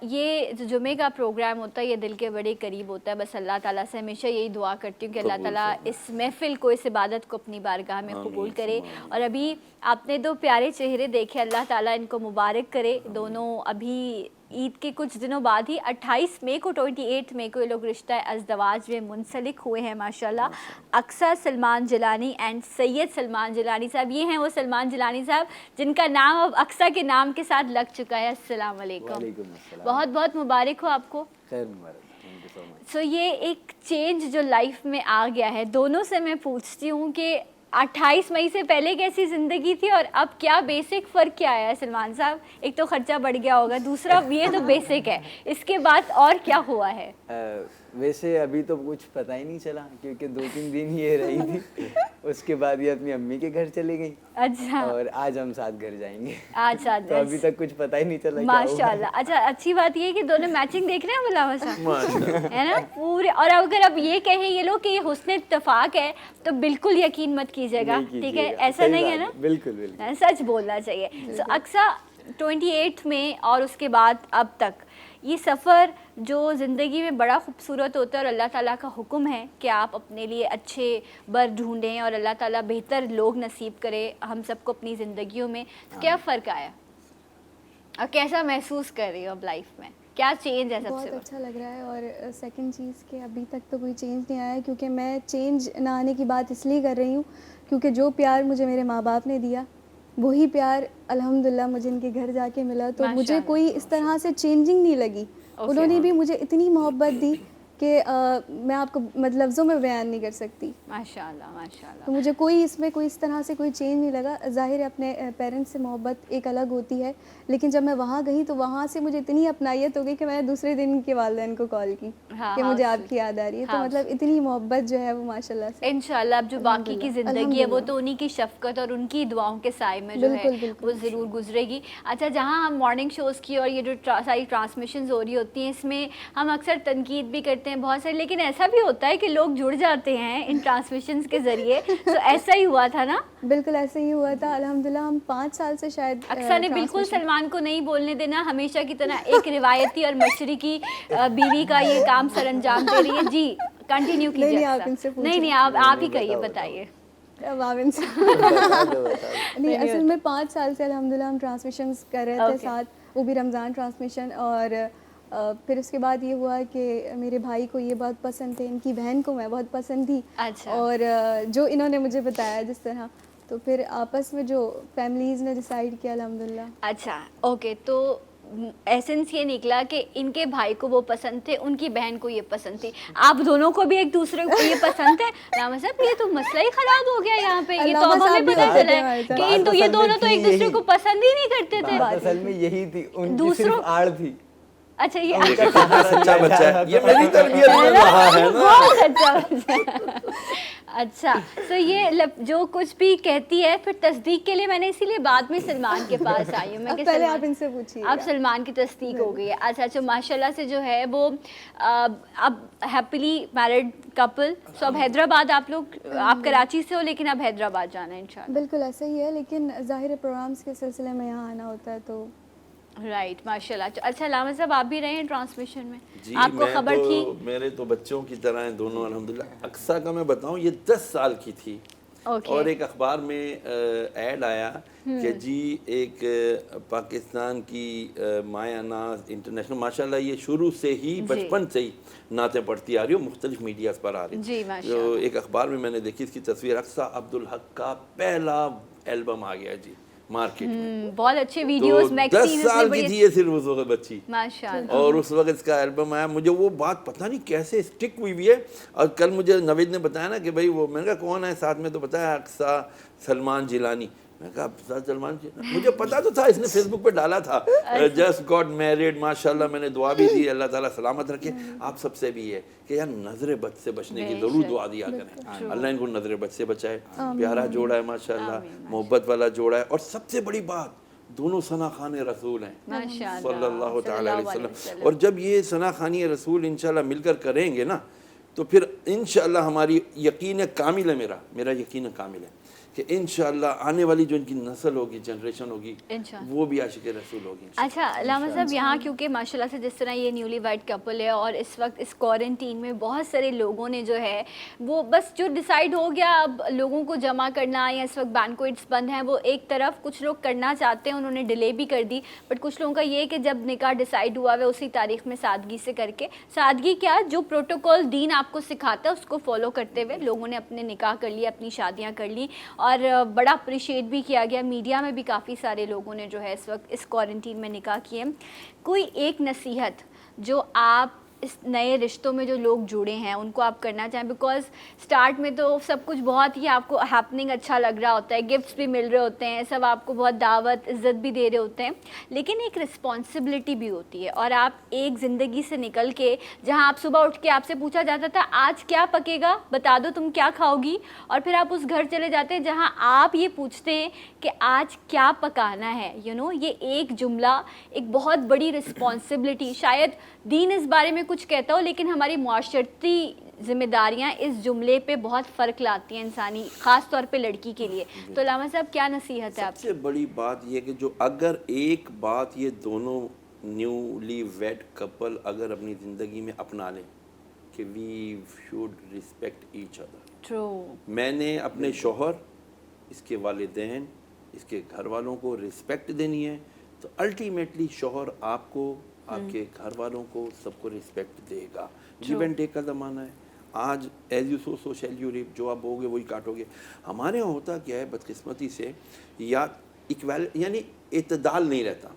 یہ جو جمعے کا پروگرام ہوتا ہے یہ دل کے بڑے قریب ہوتا ہے. بس اللہ تعالیٰ سے ہمیشہ یہی دعا کرتی ہوں کہ اللہ تعالیٰ اس محفل کو, اس عبادت کو اپنی بارگاہ میں قبول کرے. اور ابھی آپ نے 2 پیارے چہرے دیکھے, اللہ تعالیٰ ان کو مبارک کرے. دونوں ابھی عید کے کچھ دنوں بعد ہی 28 مئی کو 28 مئی کو یہ لوگ رشتہ ازدواج میں منسلک ہوئے ہیں ماشاءاللہ. اقصیٰ سلمان جیلانی اینڈ سید سلمان جیلانی صاحب, یہ ہیں وہ سلمان جیلانی صاحب جن کا نام اب اقصیٰ کے نام کے ساتھ لگ چکا ہے. السلام علیکم. بہت بہت مبارک ہو آپ کو. خیر مبارک. سو یہ ایک چینج جو لائف میں آ گیا ہے, دونوں سے میں پوچھتی ہوں کہ 28 مئی سے پہلے کیسی زندگی تھی اور اب کیا بیسک فرق کیا آیا ہے سلمان صاحب؟ ایک تو خرچہ بڑھ گیا ہوگا, دوسرا یہ تو بیسک ہے, اس کے بعد اور کیا ہوا ہے؟ ویسے ابھی تو کچھ پتہ ہی نہیں چلا کیونکہ 2-3 دن یہ رہی تھی, اس کے بعد یہ اپنی امی کے گھر چلی گئی. اچھا. اور آج ہم ساتھ گھر جائیں گے. اچھا. تو ابھی تک کچھ پتہ ہی نہیں چلا ماشاءاللہ. اچھا, اچھی بات یہ ہے کہ دونوں میچنگ دیکھ رہے ہیں ملاوہ صاحب, ہے نا پورے. اور اگر اب یہ کہیں یہ لوگ کہ یہ حسن اتفاق ہے تو بالکل یقین مت کیجیے گا, ٹھیک ہے؟ ایسا نہیں ہے نا, بالکل سچ بولنا چاہیے. سو اقصیٰ 28 میں اور اس کے بعد اب تک یہ سفر جو زندگی میں بڑا خوبصورت ہوتا ہے اور اللہ تعالیٰ کا حکم ہے کہ آپ اپنے لیے اچھے بر ڈھونڈیں اور اللہ تعالیٰ بہتر لوگ نصیب کرے ہم سب کو اپنی زندگیوں میں, تو کیا فرق آیا اور کیسا محسوس کر رہی ہو اب لائف میں, کیا چینج ہے؟ سب سے بہت اچھا لگ رہا ہے. اور سیکنڈ چیز کہ ابھی تک تو کوئی چینج نہیں آیا ہے, کیونکہ میں چینج نہ آنے کی بات اس لیے کر رہی ہوں کیونکہ جو پیار مجھے میرے ماں باپ نے دیا وہی پیار الحمدللہ مجھے ان کے گھر جا کے ملا. تو مجھے کوئی اس طرح سے چینجنگ نہیں لگی. انہوں نے بھی مجھے اتنی محبت دی کہ میں آپ کو لفظوں میں بیان نہیں کر سکتی. ماشاءاللہ ماشاءاللہ. تو مجھے کوئی اس میں کوئی اس طرح سے کوئی چینج نہیں لگا. ظاہر ہے اپنے پیرنٹس سے محبت ایک الگ ہوتی ہے, لیکن جب میں وہاں گئی تو وہاں سے مجھے اتنی اپنائیت ہو گئی کہ میں نے دوسرے دن کے والدین کو کال کی کہ مجھے آپ کی یاد آ رہی ہے. تو مطلب اتنی محبت جو ہے وہ ماشاءاللہ سے انشاءاللہ اب جو باقی کی زندگی ہے وہ تو انہی کی شفقت اور ان کی دعاؤں کے سائے میں جو ہے وہ ضرور گزرے گی. اچھا, جہاں ہم مارننگ شوز کی اور یہ جو ساری ٹرانسمیشنز ہو رہی ہوتی ہیں اس میں ہم اکثر تنقید بھی کرتے ہیں بہت سارے, لیکن ایسا بھی ہوتا ہے کہ لوگ جڑ جاتے ہیں ان ٹرانسمیشنز کے ذریعے. تو ایسا ہی ہوا تھا نا؟ بالکل ایسا ہی ہوا تھا الحمدللہ. ہم 5 سال سے شاید اکثر نے بالکل سلمان کو نہیں بولنے دینا, ہمیشہ کی طرح ایک روایتی اور مشرقی بیوی کا یہ کام سر انجام دے رہی ہے. جی کنٹینیو کیجیے. نہیں آپ ہی کہیے, بتائیے. اب آپ ان سے نہیں, اصل میں 5 سال سے الحمدللہ ہم ٹرانسمیشنز کر رہے تھے ساتھ, وہ بھی رمضان ٹرانسمیشن. اور پھر اس کے بعد یہ ہوا کہ میرے بھائی کو یہ بہت پسند تھے, ان کی بہن کو میں بہت پسند تھی. اور جو انہوں نے مجھے بتایا جس طرح, تو پھر آپس میں جو فیملیز نے ڈیسائیڈ کیا الحمدللہ. اچھا اوکے, تو ایسنس یہ نکلا کہ ان کے بھائی کو وہ پسند تھے, ان کی بہن کو یہ پسند تھی, آپ دونوں کو بھی ایک دوسرے کو یہ پسند ہے. راما صاحب یہ تو مسئلہ ہی خراب ہو گیا یہاں پہ. یہ تو اب ہمیں پتہ چلا ہے کہ یہ دونوں تو ایک دوسرے کو پسند ہی نہیں کرتے تھے. اصل میں یہی تھی, ان کی صرف آڑ تھی. اچھا یہ سچا بچہ ہے, یہ میری تربیت میں رہا ہے نا. بہت سچا بچہ. اچھا, تو یہ جو کچھ بھی کہتی ہے پھر تصدیق کے لیے میں نے اسی لیے بعد میں سلمان کے پاس آئی ہوں. میں پہلے آپ ان سے پوچھیے. اب سلمان کی تصدیق ہو گئی ہے. اچھا ماشاءاللہ سے جو ہے وہ اب ہیپیلی میرڈ کپل. سو اب حیدرآباد آپ لوگ, آپ کراچی سے ہو لیکن اب حیدرآباد جانا ہے انشاءاللہ. بالکل ایسا ہی ہے, لیکن ظاہر پروگرامس کے سلسلے میں یہاں آنا ہوتا ہے تو رائٹ. ماشاءاللہ. اچھا علامہ صاحب آپ بھی رہے ہیں ٹرانسمیشن میں, جی آپ کو خبر تھی؟ میرے تو بچوں کی طرح ہیں دونوں الحمدللہ. اقصیٰ کا میں بتاؤں یہ 10 سال کی تھی, اور ایک اخبار میں ایڈ آیا کہ جی ایک پاکستان کی مایا ناز انٹرنیشنل, ماشاءاللہ یہ شروع سے ہی بچپن سے ہی نعتیں پڑھتی آ رہی ہو, مختلف میڈیاز پر آ رہی. جو ایک اخبار میں نے دیکھی اس کی تصویر, اقصیٰ عبدالحق کا پہلا البم آ گیا جی مارکیٹ میں. بہت اچھے ویڈیوز, 10 سال کی تھی یہ صرف اس وقت بچی, ماشاءاللہ. اور اس وقت اس کا البم آیا. مجھے وہ بات پتہ نہیں کیسے اسٹک ہوئی ہے. اور کل مجھے نوید نے بتایا نا کہ بھائی وہ, میں نے کہا کون ہے ساتھ میں, تو بتایا اقصیٰ سلمان جیلانی. میں کہا اقصیٰ سلمان جیلانی, مجھے پتا تو تھا, اس نے فیس بک پہ ڈالا تھا جسٹ گاٹ میریڈ. ماشاءاللہ میں نے دعا بھی دی, اللہ تعالیٰ سلامت رکھے. آپ سب سے بھی ہے کہ یار نظر بد سے بچنے کی ضرور دعا دیا کریں, اللہ ان کو نظر بد سے بچائے. پیارا جوڑا ہے ماشاءاللہ, محبت والا جوڑا ہے. اور سب سے بڑی بات, دونوں ثنا خوان رسول ہیں صلی اللہ تعالی علیہ وسلم. اور جب یہ ثنا خوانی رسول انشاءاللہ مل کر کریں گے نا, تو پھر انشاءاللہ ہماری یقین کامل ہے, میرا یقین کامل ہے کہ انشاءاللہ آنے والی جو ان کی نسل ہوگی, جنریشن ہوگی, انشاءاللہ وہ بھی عاشق رسول ہوگی. اچھا علامہ صاحب, یہاں کیونکہ ماشاءاللہ سے جس طرح یہ نیولی ویڈ کپل ہے اور اس وقت اس کوارنٹین میں بہت سارے لوگوں نے جو ہے وہ بس جو ڈیسائیڈ ہو گیا اب لوگوں کو جمع کرنا, یا اس وقت بینکویٹس بند ہیں, وہ ایک طرف کچھ لوگ کرنا چاہتے ہیں, انہوں نے ڈیلے بھی کر دی, بٹ کچھ لوگوں کا یہ کہ جب نکاح ڈیسائیڈ ہوا ہے اسی تاریخ میں سادگی سے کر کے, سادگی کیا جو پروٹوکول دین آپ کو سکھاتا ہے اس کو فالو کرتے ہوئے لوگوں نے اپنے نکاح کر لیے, اپنی شادیاں کر لی, اور بڑا اپریشیٹ بھی کیا گیا. میڈیا میں بھی کافی سارے لوگوں نے جو ہے اس وقت اس کوارنٹین میں نکاح کیے. کوئی ایک نصیحت جو آپ اس نئے رشتوں میں جو لوگ جڑے ہیں ان کو آپ کرنا چاہیں, بیکاز سٹارٹ میں تو سب کچھ بہت ہی آپ کو ہیپننگ اچھا لگ رہا ہوتا ہے, گفٹس بھی مل رہے ہوتے ہیں, سب آپ کو بہت دعوت عزت بھی دے رہے ہوتے ہیں, لیکن ایک رسپانسبلٹی بھی ہوتی ہے, اور آپ ایک زندگی سے نکل کے جہاں آپ صبح اٹھ کے آپ سے پوچھا جاتا تھا آج کیا پکے گا, بتا دو تم کیا کھاؤ گی, اور پھر آپ اس گھر چلے جاتے ہیں جہاں آپ یہ پوچھتے ہیں کہ آج کیا پکانا ہے. یہ ایک جملہ ایک بہت بڑی رسپانسبلٹی, شاید دین اس بارے میں کچھ کہتا ہو لیکن ہماری معاشرتی ذمہ داریاں اس جملے پہ بہت فرق لاتی ہیں انسانی, خاص طور پہ لڑکی کے لیے. تو علامہ صاحب کیا نصیحت ہے آپ سب سے بڑی بات یہ کہ جو اگر ایک بات یہ دونوں نیولی ویڈ کپل اگر اپنی زندگی میں اپنا لیں کہ we should respect each other. True. میں نے اپنے شوہر, اس کے والدین, اس کے گھر والوں کو ریسپیکٹ دینی ہے, تو الٹیمیٹلی شوہر آپ کو, آپ کے گھر والوں کو, سب کو ریسپیکٹ دے گا. گیو اینڈ ٹیک کا زمانہ ہے. آج as you sow shall you reap, جو آپ بو گے وہی کاٹو گے. ہمارے یہاں ہوتا کیا ہے بدقسمتی سے, یا یعنی اعتدال نہیں رہتا.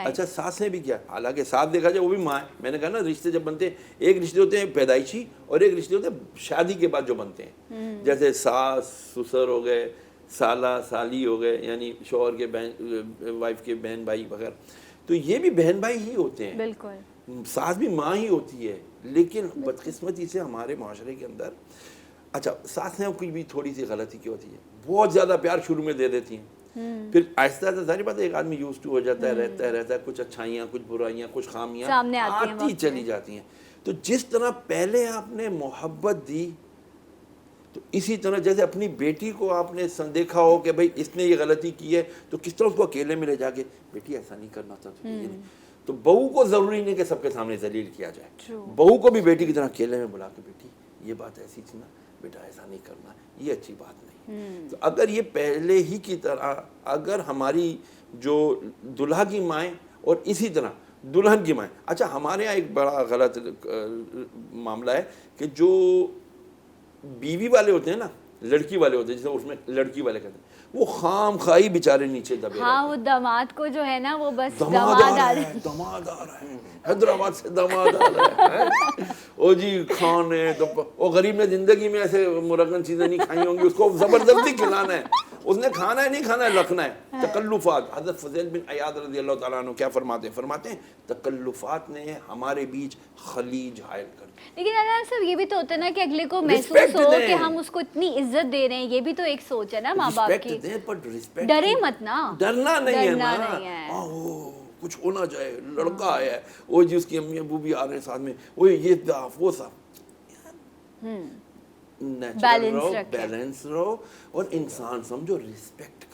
اچھا ساسیں بھی کیا, حالانکہ ساس دیکھا جائے وہ بھی ماں ہے. میں نے کہا نا رشتے جب بنتے ہیں, ایک رشتے ہوتے ہیں پیدائشی اور ایک رشتے ہوتے ہیں شادی کے بعد جو بنتے ہیں, جیسے ساس سسر ہو گئے, سالہ سالی ہو گئے, یعنی شوہر کے بہن وائف کے بہن بھائی وغیرہ, تو یہ بھی بہن بھائی ہی ہوتے ہیں. بالکل. ساس بھی ماں ہی ہوتی ہے. لیکن بدقسمتی سے ہمارے معاشرے کے اندر, اچھا ساسیں کی بھی تھوڑی سی غلطی کی ہوتی ہے, بہت زیادہ پیار شروع میں دے دیتی ہیں, پھر آہستہ آہستہ ساری بات ایک آدمی یوز ٹو ہو جاتا ہے, رہتا ہے, کچھ اچھائیاں کچھ برائیاں کچھ خامیاں سامنے آتی چلی جاتی ہیں. تو جس طرح پہلے آپ نے محبت دی, تو اسی طرح جیسے اپنی بیٹی کو آپ نے دیکھا ہو کہ بھائی اس نے یہ غلطی کی ہے, تو کس طرح اس کو اکیلے میں لے جا کے بیٹی ایسا نہیں کرنا تھا, تو بہو کو ضروری نہیں کہ سب کے سامنے ذلیل کیا جائے. بہو کو بھی بیٹی کی طرح اکیلے میں بلا کے, بیٹی یہ بات ایسی تھی نا, بیٹا ایسا نہیں کرنا, یہ اچھی بات نہیں. تو اگر یہ پہلے ہی کی طرح اگر ہماری جو دلہا کی مائیں اور اسی طرح دلہن کی مائیں, اچھا ہمارے یہاں ایک بڑا غلط معاملہ ہے کہ جو بیوی والے ہوتے ہیں نا, لڑکی والے ہوتے ہیں, جیسے اس میں لڑکی والے کہتے ہیں, وہ خام خواہی بیچارے نیچے دبے. ہاں وہ داماد کو جو ہے نا وہ بس داماد آ رہا ہے, حیدرآباد سے داماد آ رہا ہے, او جی کھانے, وہ غریب نے زندگی میں ایسے مرغن چیزیں نہیں کھائی ہوں گی, اس کو زبردستی کھلانا ہے, اس نے کھانا ہے نہیں کھانا ہے, رکھنا ہے. تکلفات, حضرت فضیل بن عیاض رضی اللہ تعالیٰ عنہ کیا فرماتے ہیں تکلفات نے ہمارے بیچ خلیج حائل کر دی. لیکن اللہ صاحب یہ بھی تو ہوتا ہے نا کہ اگلے کو محسوس ہو کہ ہم اس کو اتنی عزت دے رہے ہیں, یہ بھی تو ایک سوچ ہے نا ماں باپ کی. ڈرے مت نا, ڈرنا نہیں ہے نا, کچھ ہونا چاہے, لڑکا آیا ہے, وہ جی اس کی امی ابو بھی آ رہے ہیں ساتھ میں, وہ یہ وہ سب نیچرل رہو, بیلنس رہو, اور انسان سمجھو ریسپیکٹ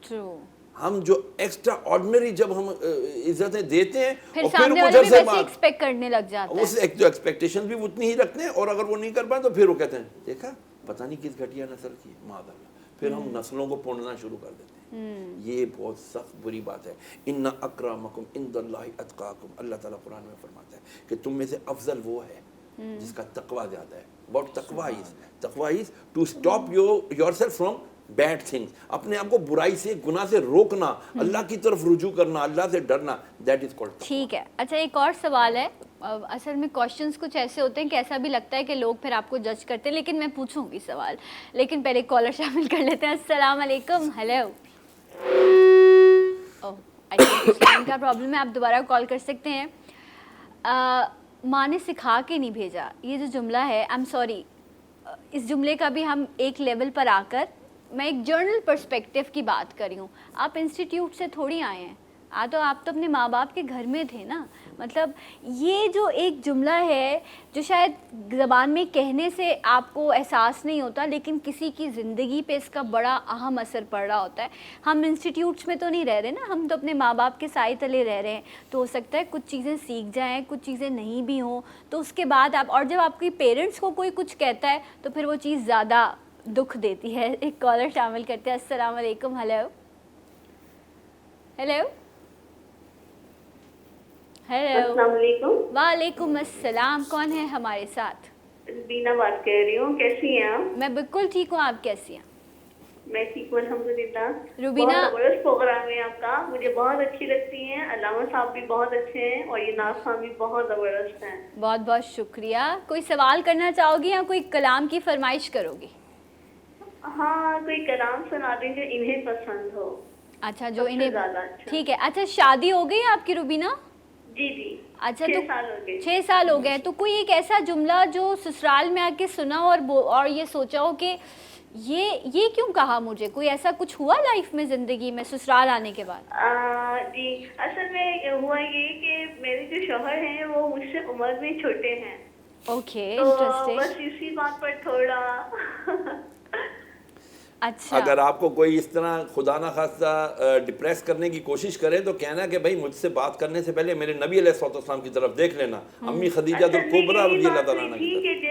کرو. ہم جو ایکسٹرا آرڈنری جب ہم عزتیں دیتے ہیں پھر سامنے والے بھی ویسے ایکسپیکٹ کرنے لگ جاتا ہے, اس جو ایکسپیکٹیشن بھی اتنی ہی رکھتے ہیں, اور اگر وہ نہیں کر پائے تو پھر وہ کہتے ہیں دیکھا پتہ نہیں کس گھٹیا نسل کی, معاذ اللہ, پھر ہم نسلوں کو پونڈنا شروع کر دیتے ہیں. یہ بہت سخت بری بات ہے. ان اکرمکم عند اللہ اتقاکم, اللہ تعالیٰ قرآن میں فرماتا ہے کہ تم میں سے افضل وہ ہے جس کا تقوی زیادہ ہے. What تقوی is to stop yourself from bad things, اپنے آپ کو برائی سے, گناہ سے روکنا, اللہ کی طرف رجوع کرنا, اللہ سے ڈرنا, that is called. ٹھیک ہے. اچھا ایک اور سوال ہے, اصل میں کوشچنس کچھ ایسے ہوتے ہیں کہ ایسا بھی لگتا ہے کہ لوگ پھر آپ کو جج کرتے ہیں, لیکن میں پوچھوں گی سوال, لیکن پہلے کالر شامل کر لیتے ہیں. السلام علیکم. ہیلو, ان کا پرابلم ہے, آپ دوبارہ کال کر سکتے ہیں. ماں نے سکھا کے نہیں بھیجا, یہ جو جملہ ہے, آئی ایم سوری, اس جملے کا بھی ہم ایک لیول پر آ کر, میں ایک جرنل پرسپیکٹیو کی بات کر رہی ہوں. آپ انسٹیٹیوٹ سے تھوڑی آئے ہیں, تو آپ تو اپنے ماں باپ کے گھر میں تھے نا. مطلب یہ جو ایک جملہ ہے جو شاید زبان میں کہنے سے آپ کو احساس نہیں ہوتا, لیکن کسی کی زندگی پہ اس کا بڑا اہم اثر پڑ رہا ہوتا ہے. ہم انسٹیٹیوٹس میں تو نہیں رہ رہے نا, ہم تو اپنے ماں باپ کے سائے تلے رہ رہے ہیں, تو ہو سکتا ہے کچھ چیزیں سیکھ جائیں, کچھ چیزیں نہیں بھی ہوں, تو اس کے بعد آپ, اور جب آپ کی پیرنٹس کو کوئی کچھ کہتا ہے تو پھر وہ چیز زیادہ دکھ دیتی ہے. ایک کالر شامل کرتے ہیں. السلام علیکم. Hello hello hello. السلام علیکم. وعلیکم السلام. کون ہے ہمارے ساتھ؟ بینا بات کر رہی ہوں. کیسی ہیں آپ؟ میں بالکل ٹھیک ہوں, آپ کیسی ہیں؟ میں ٹھیک ہوں الحمدللہ. روبینہ, بہت زبردست پروگرام ہے آپ کا, مجھے بہت اچھی لگتی ہیں. علامہ صاحب بھی بہت اچھے ہیں اور یہ ناز خان بھی بہت زبردست ہیں. بہت بہت شکریہ. کوئی سوال کرنا چاہو گی یا کوئی کلام کی فرمائش کرو گی؟ ہاں, کوئی کلام سنا دیں جو انہیں پسند ہو. اچھا, جو سب سے انہیں زیادہ اچھا. ٹھیک ہے. اچھا, شادی ہو گئی آپ کی روبینہ؟ جی جی. اچھا, 6 تو سال ہو گئے. 6 سال ہو گئے. تو کوئی ایک ایسا جملہ جو سسرال میں آ کے سنا اور یہ سوچا ہو کہ یہ کیوں کہا مجھے, کوئی ایسا کچھ ہوا لائف میں, زندگی میں, سسرال آنے کے بعد؟ جی, اصل میں ہوا یہ کہ میرے جو شوہر ہیں وہ مجھ سے عمر میں چھوٹے ہیں. اوکے, تو انٹرسٹنگ. بس اسی بات پر تھوڑا اچھا, اگر آپ کو کوئی اس طرح خدا نہ خواستہ ڈپریس کرنے کی کوشش کرے تو کہنا کہ بھائی مجھ سے بات کرنے سے پہلے میرے نبی علیہ الصلوۃ والسلام کی طرف دیکھ لینا. امی خدیجہ الکبریٰ رضی اللہ تعالیٰ عنہا کی طرف.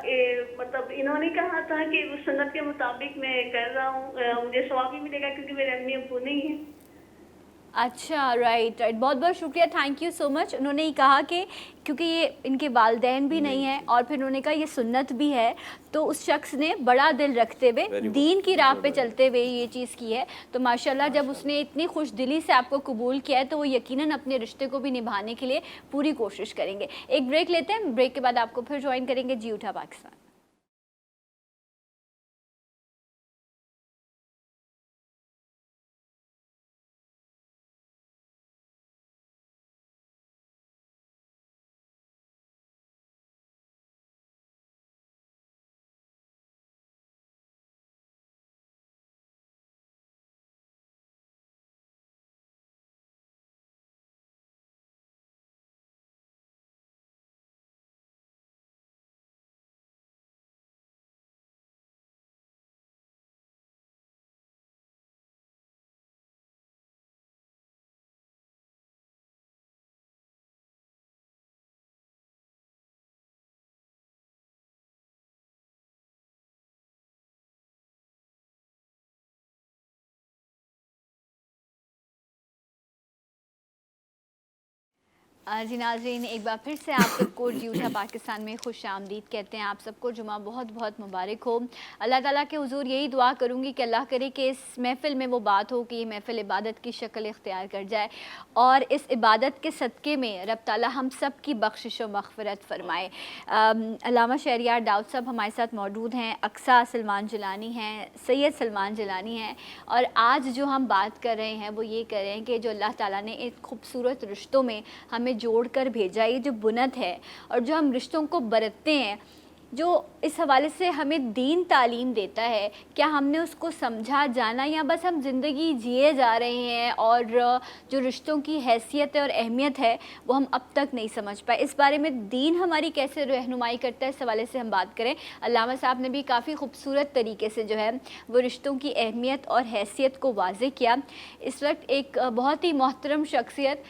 کہ مطلب انہوں نے کہا تھا کہ اس سنت کے مطابق میں کر رہا ہوں, مجھے ثواب بھی ملے گا کیونکہ میرے امی ابو نہیں ہیں. اچھا, رائٹ رائٹ. بہت بہت شکریہ, تھینک یو سو مچ. انہوں نے یہ کہا کہ کیونکہ یہ ان کے والدین بھی نہیں ہیں, اور پھر انہوں نے کہا یہ سنت بھی ہے, تو اس شخص نے بڑا دل رکھتے ہوئے دین کی راہ پہ چلتے ہوئے یہ چیز کی ہے. تو ماشاءاللہ جب اس نے اتنی خوش دلی سے آپ کو قبول کیا ہے تو وہ یقیناً اپنے رشتے کو بھی نبھانے کے لیے پوری کوشش کریں گے. ایک بریک لیتے ہیں, بریک کے بعد آپ کو پھر جوائن کریں گے. جی اٹھا پاکستان. جی ناظرین, ایک بار پھر سے آپ سب کو جی اٹھا پاکستان میں خوش آمدید کہتے ہیں. آپ سب کو جمعہ بہت بہت مبارک ہو. اللہ تعالیٰ کے حضور یہی دعا کروں گی کہ اللہ کرے کہ اس محفل میں وہ بات ہو کہ یہ محفل عبادت کی شکل اختیار کر جائے, اور اس عبادت کے صدقے میں رب تعالیٰ ہم سب کی بخشش و مغفرت فرمائے. علامہ شہریار داؤد صاحب ہمارے ساتھ موجود ہیں, اقصیٰ سلمان جیلانی ہیں, سید سلمان جیلانی ہیں, اور آج جو ہم بات کر رہے ہیں وہ یہ کر رہے ہیں کہ جو اللہ تعالیٰ نے ایک خوبصورت رشتوں میں ہمیں جوڑ کر بھیجا, یہ جو بنت ہے اور جو ہم رشتوں کو برتتے ہیں, جو اس حوالے سے ہمیں دین تعلیم دیتا ہے, کیا ہم نے اس کو سمجھا جانا یا بس ہم زندگی جیے جا رہے ہیں, اور جو رشتوں کی حیثیت اور اہمیت ہے وہ ہم اب تک نہیں سمجھ پائے. اس بارے میں دین ہماری کیسے رہنمائی کرتا ہے, اس حوالے سے ہم بات کریں. علامہ صاحب نے بھی کافی خوبصورت طریقے سے جو ہے وہ رشتوں کی اہمیت اور حیثیت کو واضح کیا. اس وقت ایک بہت ہی محترم شخصیت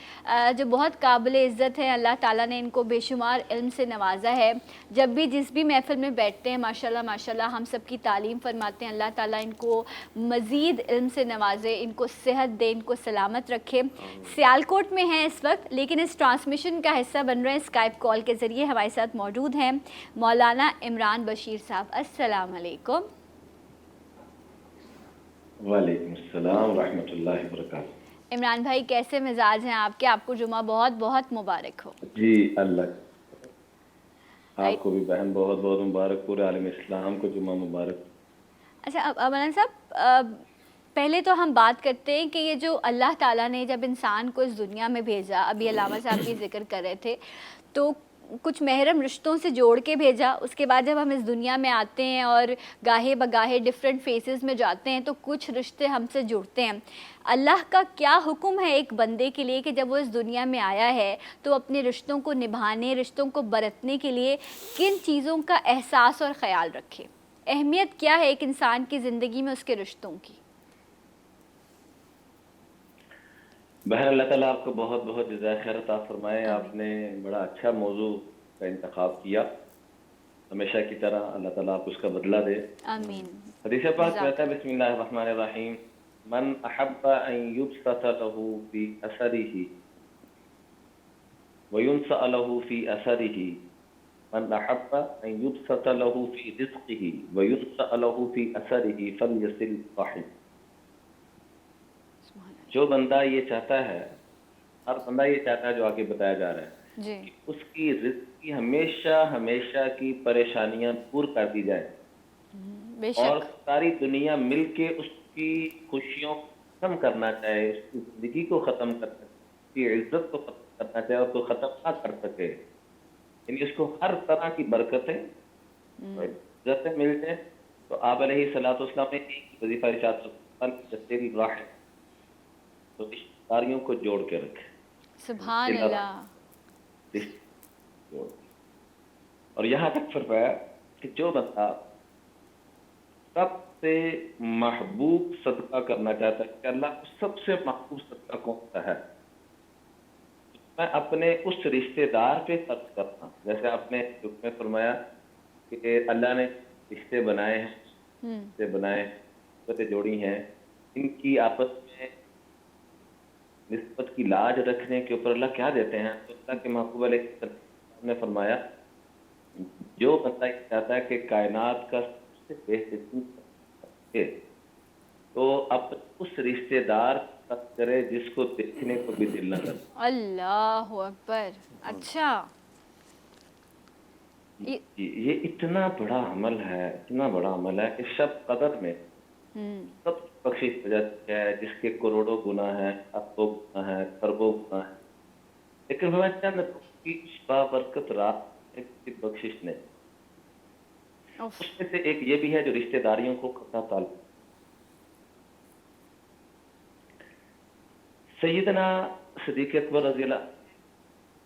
جو بہت قابل عزت ہے, اللہ تعالیٰ نے ان کو بے شمار علم سے نوازا ہے. جب بھی جس بھی محفل میں بیٹھتے ہیں ماشاءاللہ ماشاءاللہ ہم سب کی تعلیم فرماتے ہیں. اللہ تعالیٰ ان کو مزید علم سے نوازے, ان کو صحت دے, ان کو سلامت رکھے. سیالکوٹ میں ہیں اس وقت, لیکن اس ٹرانسمیشن کا حصہ بن رہے ہیں اسکائپ کال کے ذریعے. ہمارے ساتھ موجود ہیں مولانا عمران بشیر صاحب. السلام علیکم. وعلیکم السلام ورحمۃ اللہ وبرکاتہ. عمران بھائی کیسے مزاج ہیں آپ کے؟ آپ کو جمعہ بہت بہت مبارک ہو. جی اللہ آپ کو بھی بہن بہت بہت مبارک, پورے عالم اسلام کو جمعہ مبارک. اچھا اب مولانا صاحب, پہلے تو ہم بات کرتے ہیں کہ یہ جو اللہ تعالیٰ نے جب انسان کو اس دنیا میں بھیجا, ابھی علامہ صاحب بھی ذکر کر رہے تھے, تو کچھ محرم رشتوں سے جوڑ کے بھیجا. اس کے بعد جب ہم اس دنیا میں آتے ہیں اور گاہے بگاہے ڈفرینٹ فیسز میں جاتے ہیں تو کچھ رشتے ہم سے جڑتے ہیں. اللہ کا کیا حکم ہے ایک بندے کے لیے کہ جب وہ اس دنیا میں آیا ہے تو اپنے رشتوں کو نبھانے, رشتوں کو برتنے کے لیے کن چیزوں کا احساس اور خیال رکھے؟ اہمیت کیا ہے ایک انسان کی زندگی میں اس کے رشتوں کی؟ بہر اللہ تعالیٰ آپ کو بہت بہت جزائے خیر عطا فرمائے. آپ نے بڑا اچھا موضوع کا انتخاب کیا, ہمیشہ کی طرح اللہ تعالیٰ آپ اس کا بدلہ دے. آمین. حدیث پاک کہتا ہے بسم اللہ الرحمن الرحیم من احب ان یبسط له فی اثره وینسأ له فی اثره من احب ان یبسط له فی رزقه وینسأ له فی اثره فلیصل رحم. جو بندہ یہ چاہتا ہے, ہر بندہ یہ چاہتا ہے جو آگے بتایا جا رہا ہے جی. کہ اس کی رزق کی ہمیشہ ہمیشہ کی پریشانیاں دور کر دی جائیں بے اور شک. ساری دنیا مل کے اس کی خوشیوں کو ختم کرنا چاہے, اس کی زندگی کو ختم کرنا چاہے, اس کی عزت کو ختم کرنا چاہے اور کوئی ختم نہ کر سکے, یعنی اس کو ہر طرح کی برکتیں عزتیں مل جائیں, تو آپ علیہ الصلوۃ والسلام نے ایک وظیفہ ارشاد فرمایا تو رشتہ داریوں کو جوڑ کے رکھے. سبحان اللہ. اور یہاں تک فرمایا کہ جو بندہ سب سے محبوب صدقہ کرنا چاہتا ہے کہ اللہ کو سب سے محبوب صدقہ کون سا ہے, میں اپنے اس رشتے دار پہ خرچ کرتا. جیسے آپ نے میں فرمایا کہ اللہ نے رشتے بنائے ہیں, رشتے بنائے, رشتے جوڑی ہیں, ان کی آپس میں نسبت کی لاج رکھنے کے اوپر اللہ کیا دیتے ہیں. تو اللہ کے محبوب علیہ السلام نے فرمایا جو بندہ یہ چاہتا ہے کہ کائنات کا سب سے بہترین تو اب اس رشتے دار کرے جس کو دیکھنے کو بھی دل نہ کرے. اللہ اکبر. اچھا, یہ اتنا بڑا عمل ہے, اتنا بڑا عمل ہے کہ شب قدر میں سب بخشش ہو جاتی ہے جس کے کروڑوں گناہ ہیں, اربوں گناہ ہیں, خربوں گناہ ہیں, لیکن ہمیں چند کی بابرکت رات کی بخشش نے اس میں سے ایک یہ بھی ہے جو رشتہ داریوں کو قطع تعلق. سیدنا صدیق اکبر رضی اللہ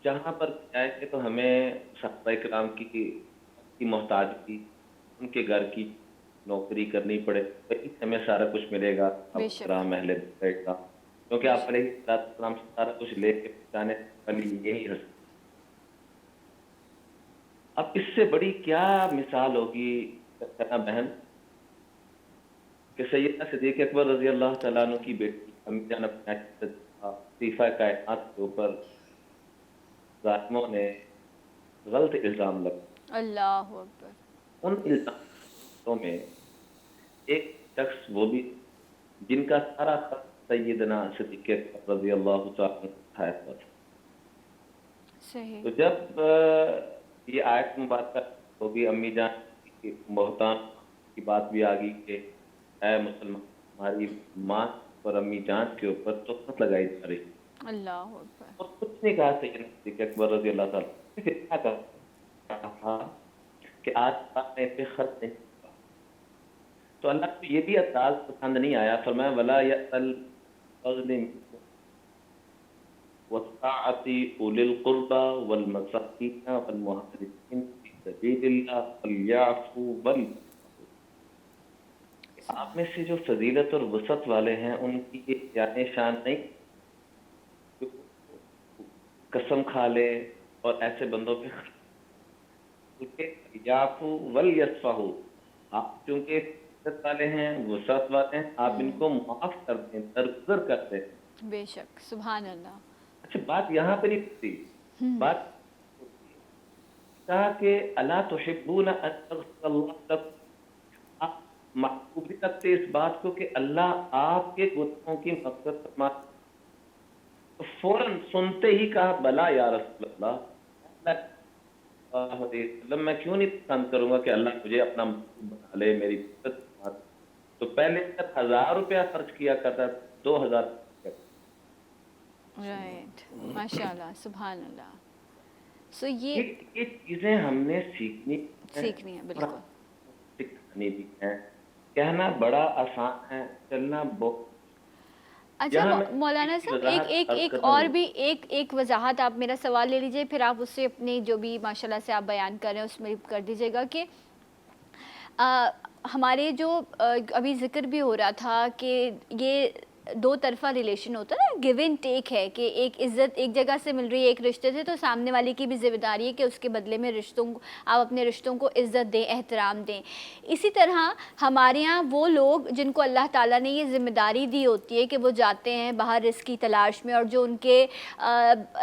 جہاں پر آئے تھے تو ہمیں صحابہ کرام کی محتاجگی, ان کے گھر کی نوکری کرنی پڑے, ہمیں سارا کچھ ملے گا, محل بیٹھ گا, کیونکہ آپ علیہ السلام سے سارا کچھ لے کے جانے والی یہی رسم. اب اس سے بڑی کیا مثال ہوگی بہن کہ سیدنا صدیق اکبر رضی اللہ تعالیٰ عنہ کی بیٹی امی جان اپنے خلیفہ کائنات کے اوپر ظالموں نے غلط الزام لگا. اللہ اکبر. ان الزاموں میں ایک شخص وہ بھی جن کا سارا سیدنا صدیق اکبر رضی اللہ تعالیٰ عنہ تھا. صحیح. تو جب یہ آیت مبارکہ ہوگی امی جان کی بہتان کی بات بھی آ گئی کہ اے مسلمان ہماری ماں اور امی جان کے اوپر تہمت لگائی جا رہی. اللہ اکبر. اور کچھ نہیں کہا سیدنا صدیق اکبر رضی اللہ تعالیٰ کیا کہا کہ آج آپ نے پہ خرچ نہیں کیا. تو اللہ کو یہ بھی انداز پسند نہیں آیا. فرمایا ولا یأل اظلم وسعتی اولی القربى والمساکین والمہاجرین فی سبیل اللہ فلیعفوا وليصفحوا. آپ میں سے جو فضیلت اور وسعت والے ہیں ان کی یہ جان شان نہیں قسم کھا لے اور ایسے بندوں پہ یعفوا ولیصفحوا. آپ چونکہ عزت والے ہیں, وسعت والے ہیں, آپ ان کو معاف کر دیں, درگزر کر دیں. بے شک. سبحان اللہ. اچھا بات یہاں پہ نہیں تھی, بات کہا کہ الا تحبون ان یغفر اللہ لکم. آپ محبوب بھی رکھتے اس بات کو کہ اللہ آپ کے گناہوں کی مغفرت فرمائے. تو فوراً سنتے ہی کہا بلا یا رسول اللہ میں کیوں نہیں پسند کروں گا کہ اللہ مجھے اپنا محبوب بنا لے, میری عزت بنا لے. تو پہلے 1000 روپیہ خرچ کیا کرتا, 2000. رائٹ. ماشاء اللہ. سبحان اللہ. سو یہ چیزیں ہم نے سیکھنی ہے بالکل. سکھانی بھی ہے. کہنا بڑا آسان ہے, چلنا بہت. اچھا مولانا صاحب ایک وضاحت آپ میرا سوال لے لیجئے, پھر آپ اس سے اپنی جو بھی ماشاءاللہ سے آپ بیان کر رہے ہیں اس میں کر دیجیے گا کہ ہمارے جو ابھی ذکر بھی ہو رہا تھا کہ یہ دو طرفہ ریلیشن ہوتا ہے نا, گیو اینڈ ٹیک ہے, کہ ایک عزت ایک جگہ سے مل رہی ہے ایک رشتے سے, تو سامنے والے کی بھی ذمہ داری ہے کہ اس کے بدلے میں آپ اپنے رشتوں کو عزت دیں, احترام دیں. اسی طرح ہمارے یہاں وہ لوگ جن کو اللہ تعالیٰ نے یہ ذمہ داری دی ہوتی ہے کہ وہ جاتے ہیں باہر رزق کی تلاش میں, اور جو ان کے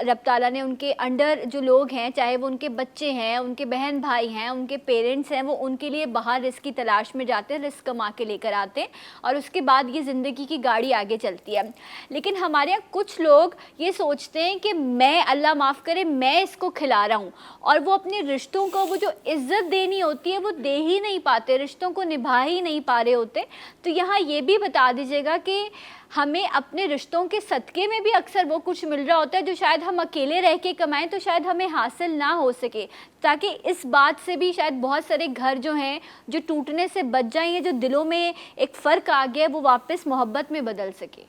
رب تعالیٰ نے ان کے انڈر جو لوگ ہیں, چاہے وہ ان کے بچے ہیں, ان کے بہن بھائی ہیں, ان کے پیرنٹس ہیں, وہ ان کے لیے باہر رزق کی تلاش میں جاتے ہیں, رزق کما کے لے کر آتے ہیں, اور اس کے بعد یہ زندگی کی گاڑی آگے چلتی ہے. لیکن ہمارے یہاں کچھ لوگ یہ سوچتے ہیں کہ میں, اللہ معاف کرے, میں اس کو کھلا رہا ہوں, اور وہ اپنے رشتوں کو وہ جو عزت دینی ہوتی ہے وہ دے ہی نہیں پاتے, رشتوں کو نبھا ہی نہیں پا رہے ہوتے. تو یہاں یہ بھی بتا دیجیے گا کہ ہمیں اپنے رشتوں کے صدقے میں بھی اکثر وہ کچھ مل رہا ہوتا ہے جو شاید ہم اکیلے رہ کے کمائیں تو شاید ہمیں حاصل نہ ہو سکے, تاکہ اس بات سے بھی شاید بہت سارے گھر جو ہیں جو ٹوٹنے سے بچ جائیں, یا جو دلوں میں ایک فرق آ گیا وہ واپس محبت میں بدل سکے.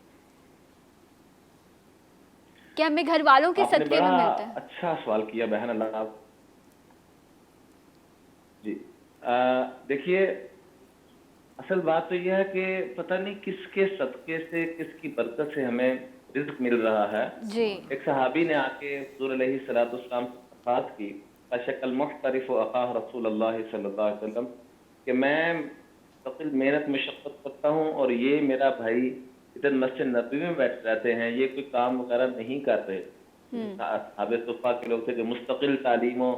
کہ ہمیں گھر والوں کے صدقے میں ملتا ہے. اچھا سوال کیا بہن, اللہ آپ جی. دیکھیے اصل بات تو یہ ہے کہ پتہ نہیں کس کے صدقے سے, کس کی برکت سے ہمیں رزق مل رہا ہے. جی. ایک صحابی نے آ کے حضور علیہ السلام سے بات کی, اشق المحترف اخاہ رسول اللہ صلی اللہ علیہ وسلم, کہ میں مستقل محنت مشقت کرتا ہوں اور یہ میرا بھائی ادھر مسجد نبوی میں بیٹھ رہتے ہیں, یہ کوئی کام وغیرہ نہیں کر رہے. اصحاب صفا کے لوگ تھے جو مستقل تعلیم و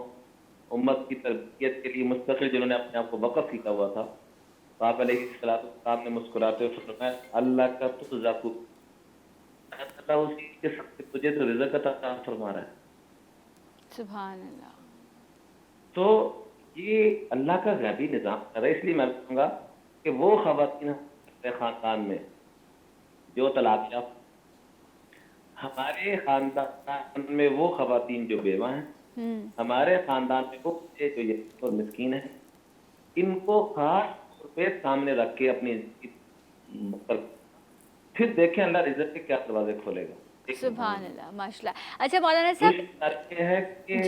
امت کی تربیت کے لیے مستقل, جنہوں نے اپنے آپ کو وقف کیا ہوا تھا. تو آپ علیہ السلام نے مسکراتے ہوئے فرمایا, اللہ کا تو ذاکو, اللہ اسی کے سب سے تجھے تو رزق عطا فرما رہا ہے. سبحان اللہ. تو یہ اللہ کا غیبی نظام ہے. اس لیے میں کہوں گا کہ وہ خواتین خاندان میں جو طلاق یافتہ, ہمارے خاندان میں وہ خواتین جو بیوہ ہیں, ہمارے خاندان میں وہ جو یتیم اور مسکین ہیں, ان کو خاص طور پہ سامنے رکھ کے اپنی پھر دیکھیں اللہ رزق کے کیا دروازے کھولے گا. سبحان اللہ, ماشاءاللہ. اچھا مولانا صاحب یہ ہے کہ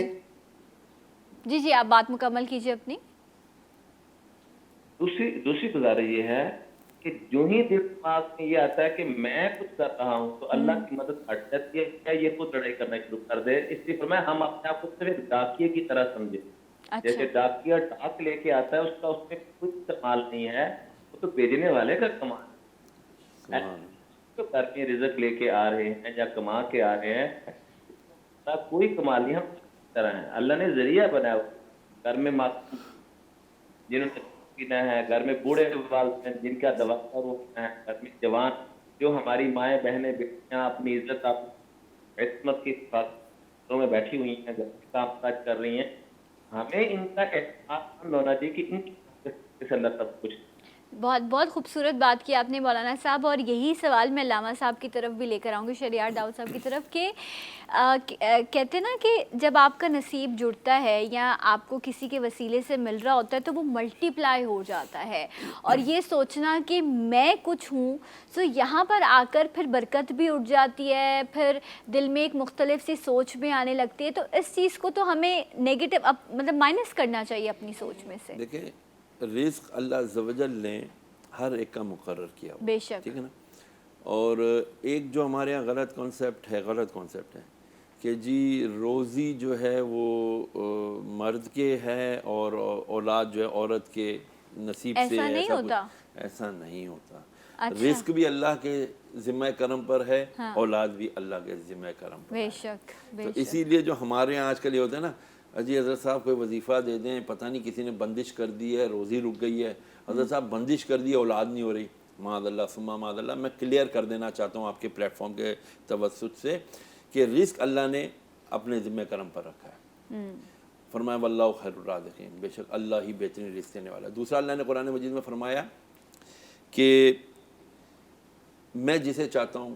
جی آپ بات مکمل کیجیے اپنی. دوسری گزارش یہ ہے کہ جو ہی دماغ میں یہ آتا ہے کہ میں کچھ کر رہا ہوں تو اللہ کی مدد ہٹ جاتی ہے, کیا یہ خود لڑائی کرنا شروع کر دے. اس لیے فرمایا ہم اپنے آپ کو صرف ڈاکیے کی طرح سمجھے. جیسے ڈاکیا ڈاک لے کے آتا ہے, اس کا اس میں کچھ کمال نہیں ہے, وہ تو بھیجنے والے کا کمال ہے. تو گھر میں رزق لے کے آ رہے ہیں یا کما کے آ رہے ہیں, کوئی کمال نہیں, ہم طرح ہیں. اللہ نے ذریعہ بنایا. گھر میں جنہوں نے پینا ہے, گھر میں بوڑھے والدین جن کا دوا روکنا ہے, گھر میں جوان جو ہماری مائیں بہنیں بیٹیاں اپنی عزت عصمت کی حفاظتوں میں بیٹھی ہوئی ہیں, کام کاج کر رہی ہیں, ہمیں ان کا احساس ہونا چاہیے کہ ان کی اللہ سب کچھ. بہت بہت خوبصورت بات کی آپ نے مولانا صاحب, اور یہی سوال میں علامہ صاحب کی طرف بھی لے کر آؤں گی, شہریار داؤد صاحب کی طرف, کہ کہتے ہیں نا کہ جب آپ کا نصیب جڑتا ہے یا آپ کو کسی کے وسیلے سے مل رہا ہوتا ہے تو وہ ملٹی پلائی ہو جاتا ہے, اور یہ سوچنا کہ میں کچھ ہوں, سو یہاں پر آ کر پھر برکت بھی اٹھ جاتی ہے, پھر دل میں ایک مختلف سی سوچ بھی آنے لگتی ہے. تو اس چیز کو تو ہمیں نیگیٹو مطلب مائنس کرنا چاہیے اپنی سوچ میں سے. دیکھیں رزق اللہ عز و جل نے ہر ایک کا مقرر کیا ہوا, بے شک, ٹھیک ہے نا. اور ایک جو ہمارے یہاں غلط کانسیپٹ ہے کہ جی روزی جو ہے وہ مرد کے ہے اور اولاد جو ہے عورت کے نصیب سے. ایسا نہیں ہوتا. ایسا نہیں ہوتا. رزق بھی اللہ کے ذمہ کرم پر ہے, اولاد بھی اللہ کے ذمہ کرم پر ہے. بے شک. تو اسی لیے جو ہمارے یہاں آج کل یہ ہوتا ہے نا, جی حضرت صاحب کوئی وظیفہ دے دیں, پتہ نہیں کسی نے بندش کر دی ہے, روزی رک گئی ہے, حضرت صاحب بندش کر دی ہے, اولاد نہیں ہو رہی, معاذ اللہ ثم معاذ اللہ. میں کلیئر کر دینا چاہتا ہوں آپ کے پلیٹ فارم کے توسط سے کہ رزق اللہ نے اپنے ذمہ کرم پر رکھا ہے. فرمایا واللہ خیر الرازقین, بے شک اللہ ہی بہترین رزق دینے والا ہے. دوسرا اللہ نے قرآن مجید میں فرمایا کہ میں جسے چاہتا ہوں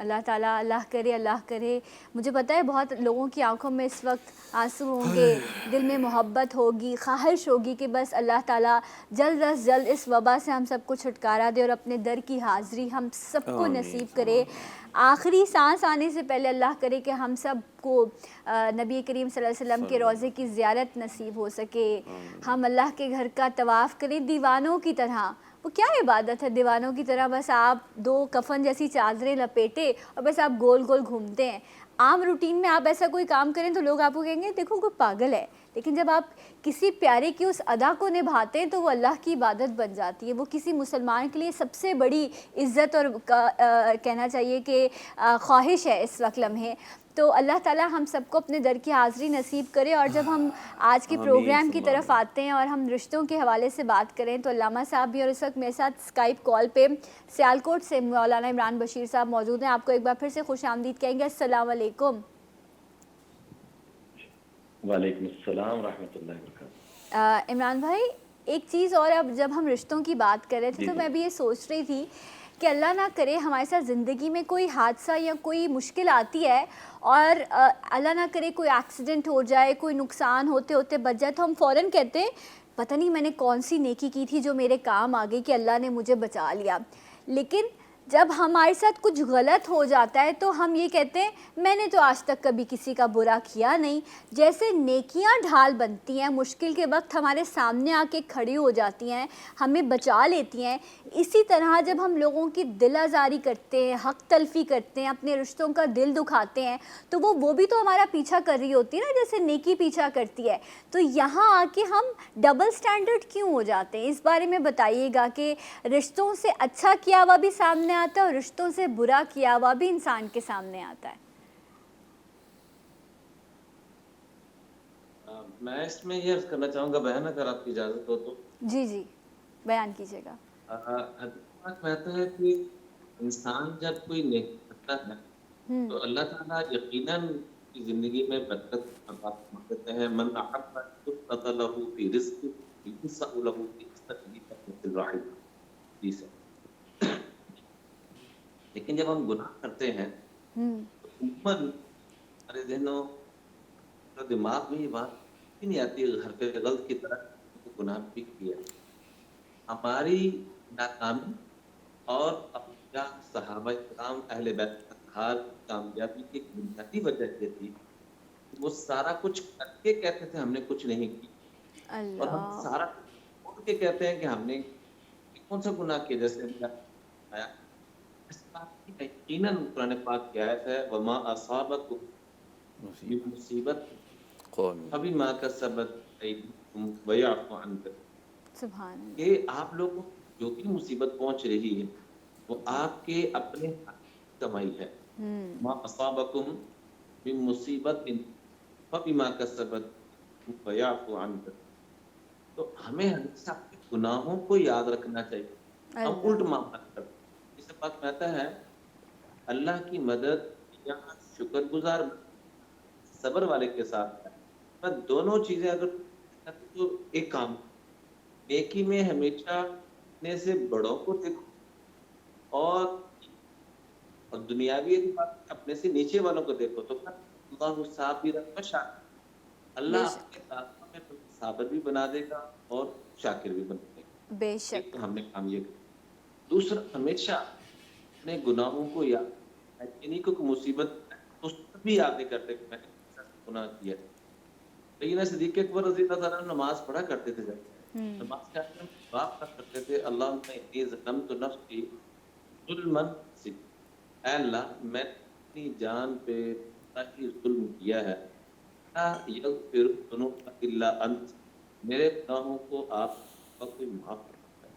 اللہ تعالیٰ اللہ کرے. مجھے پتہ ہے بہت لوگوں کی آنکھوں میں اس وقت آنسو ہوں گے, دل میں محبت ہوگی, خواہش ہوگی کہ بس اللہ تعالیٰ جلد از جلد اس وبا سے ہم سب کو چھٹکارا دے اور اپنے در کی حاضری ہم سب کو نصیب کرے. آخری سانس آنے سے پہلے اللہ کرے کہ ہم سب کو نبی کریم صلی اللہ علیہ وسلم کے روضے کی زیارت نصیب ہو سکے, ہم اللہ کے گھر کا طواف کریں دیوانوں کی طرح. وہ کیا عبادت ہے دیوانوں کی طرح, بس آپ 2 کفن جیسی چادریں لپیٹے اور بس آپ گول گول گھومتے ہیں. عام روٹین میں آپ ایسا کوئی کام کریں تو لوگ آپ کو کہیں گے دیکھو کوئی پاگل ہے, لیکن جب آپ کسی پیارے کی اس ادا کو نبھاتے ہیں تو وہ اللہ کی عبادت بن جاتی ہے. وہ کسی مسلمان کے لیے سب سے بڑی عزت اور کہنا چاہیے کہ خواہش ہے اس وقت لمحے. تو اللہ تعالیٰ ہم سب کو اپنے در کی حاضری نصیب کرے. اور جب ہم آج کے پروگرام کی طرف آتے ہیں اور ہم رشتوں کے حوالے سے بات کریں تو علامہ صاحب بھی اور اس وقت میرے ساتھ اسکائپ کال پہ سیالکوٹ سے مولانا عمران بشیر صاحب موجود ہیں. آپ کو ایک بار پھر سے خوش آمدید کہیں گے. السلام علیکم. وعلیکم السلام ورحمۃ اللہ وبرکاتہ. عمران بھائی ایک چیز اور, اب جب ہم رشتوں کی بات کر رہے تھے تو میں بھی یہ سوچ رہی تھی کہ اللہ نہ کرے ہمارے ساتھ زندگی میں کوئی حادثہ یا کوئی مشکل آتی ہے اور اللہ نہ کرے کوئی ایکسیڈنٹ ہو جائے, کوئی نقصان ہوتے ہوتے بچ جائے, تو ہم فوراً کہتے ہیں پتہ نہیں میں نے کون سی نیکی کی تھی جو میرے کام آ گئی کہ اللہ نے مجھے بچا لیا. لیکن جب ہمارے ساتھ کچھ غلط ہو جاتا ہے تو ہم یہ کہتے ہیں میں نے تو آج تک کبھی کسی کا برا کیا نہیں. جیسے نیکیاں ڈھال بنتی ہیں, مشکل کے وقت ہمارے سامنے آ کے کھڑی ہو جاتی ہیں, ہمیں بچا لیتی ہیں, اسی طرح جب ہم لوگوں کی دل آزاری کرتے ہیں, حق تلفی کرتے ہیں, اپنے رشتوں کا دل دکھاتے ہیں تو وہ بھی تو ہمارا پیچھا کر رہی ہوتی ہے نا, جیسے نیکی پیچھا کرتی ہے. تو یہاں آ کے ہم ڈبل سٹینڈرڈ کیوں ہو جاتے ہیں؟ اس بارے میں بتائیے گا کہ رشتوں سے اچھا کیا ہوا بھی سامنے آتا ہے اور رشتوں سے برا کیا ہوا بھی انسان کے سامنے آتا ہے. میں اس میں یہ عرض کرنا چاہوں گا بہن, اگر آپ کی اجازت ہو تو. جی بیان کیجیے گا. کہتا ہے کہ انسان جب کوئی نیکی کرتا ہے تو اللہ تعالیٰ یقیناً کی زندگی میں برکت کرتے ہیں. من احب یبسط له فی رزق یوسع له فی رزق الرحیم. لیکن جب ہم گناہ کرتے ہیں تو عموماً ہمارے ذہنوں دماغ میں یہ بات نہیں آتی گھر پہ غلط کی طرح گناہ بھی کیا. ہماری ناکامی اور اپنا صحابہ کرام اہل بیت ہر کامیابی کی بنیادی وجہ یہ تھی وہ سارا کچھ کر کے کہتے تھے ہم نے کچھ نہیں کیا, اور ہم سارا چھوڑ کے کہتے ہیں کہ ہم نے کون سا گناہ کیا. جیسے آیا اس بات کی یقیناً قرآن پاک کی آیت ہے وما اصابکم من مصیبت ابھی ماں کا سبت ویعفو عن کثیر. سبحان اللہ. کہ آپ لوگوں کو جو بھی مصیبت پہنچ رہی ہے وہ آپ کے اپنے کمائی ہے. ما اصابکم من مصیبت فبما کسبت ویعفو عن کثیر. تو ہمیں ہمیشہ اپنے گناہوں کو یاد رکھنا چاہیے. ہم الٹ معاملہ کرتے ہیں. اس بات میں آتا ہے اللہ کی مدد یا شکر گزار صبر والے کے ساتھ ہے. میں دونوں چیزیں اگر تو ایک کام نیکی میں ہمیشہ اپنے سے بڑوں کو دیکھو اور دنیاوی اپنے سے نیچے والوں کو دیکھو تو اللہ صابر و شاکر. اللہ آپ کے ساتھ میں صابر بھی بنا دے گا اور شاکر بھی بنا دے گا. بے شک. ہم نے کام یہ کیا. دوسرا ہمیشہ اپنے گناہوں کو یاد, یعنی کوئی مصیبت اس بھی یاد نہیں کرتے کہ میں نے گناہ کیا. لیکن صدیق اکبر رضی اللہ عنہ نماز پڑھا کرتے تھے. جب نماز کے آخر میں دعا کرتے تھے اللہم انی ظلمت نفسی ظلما, اے اللہ میں اپنی جان پہ ظلم کیا ہے, لا یغفر الذنوب الا انت, میرے گناہوں کو آپ کوئی معاف کرتا ہے.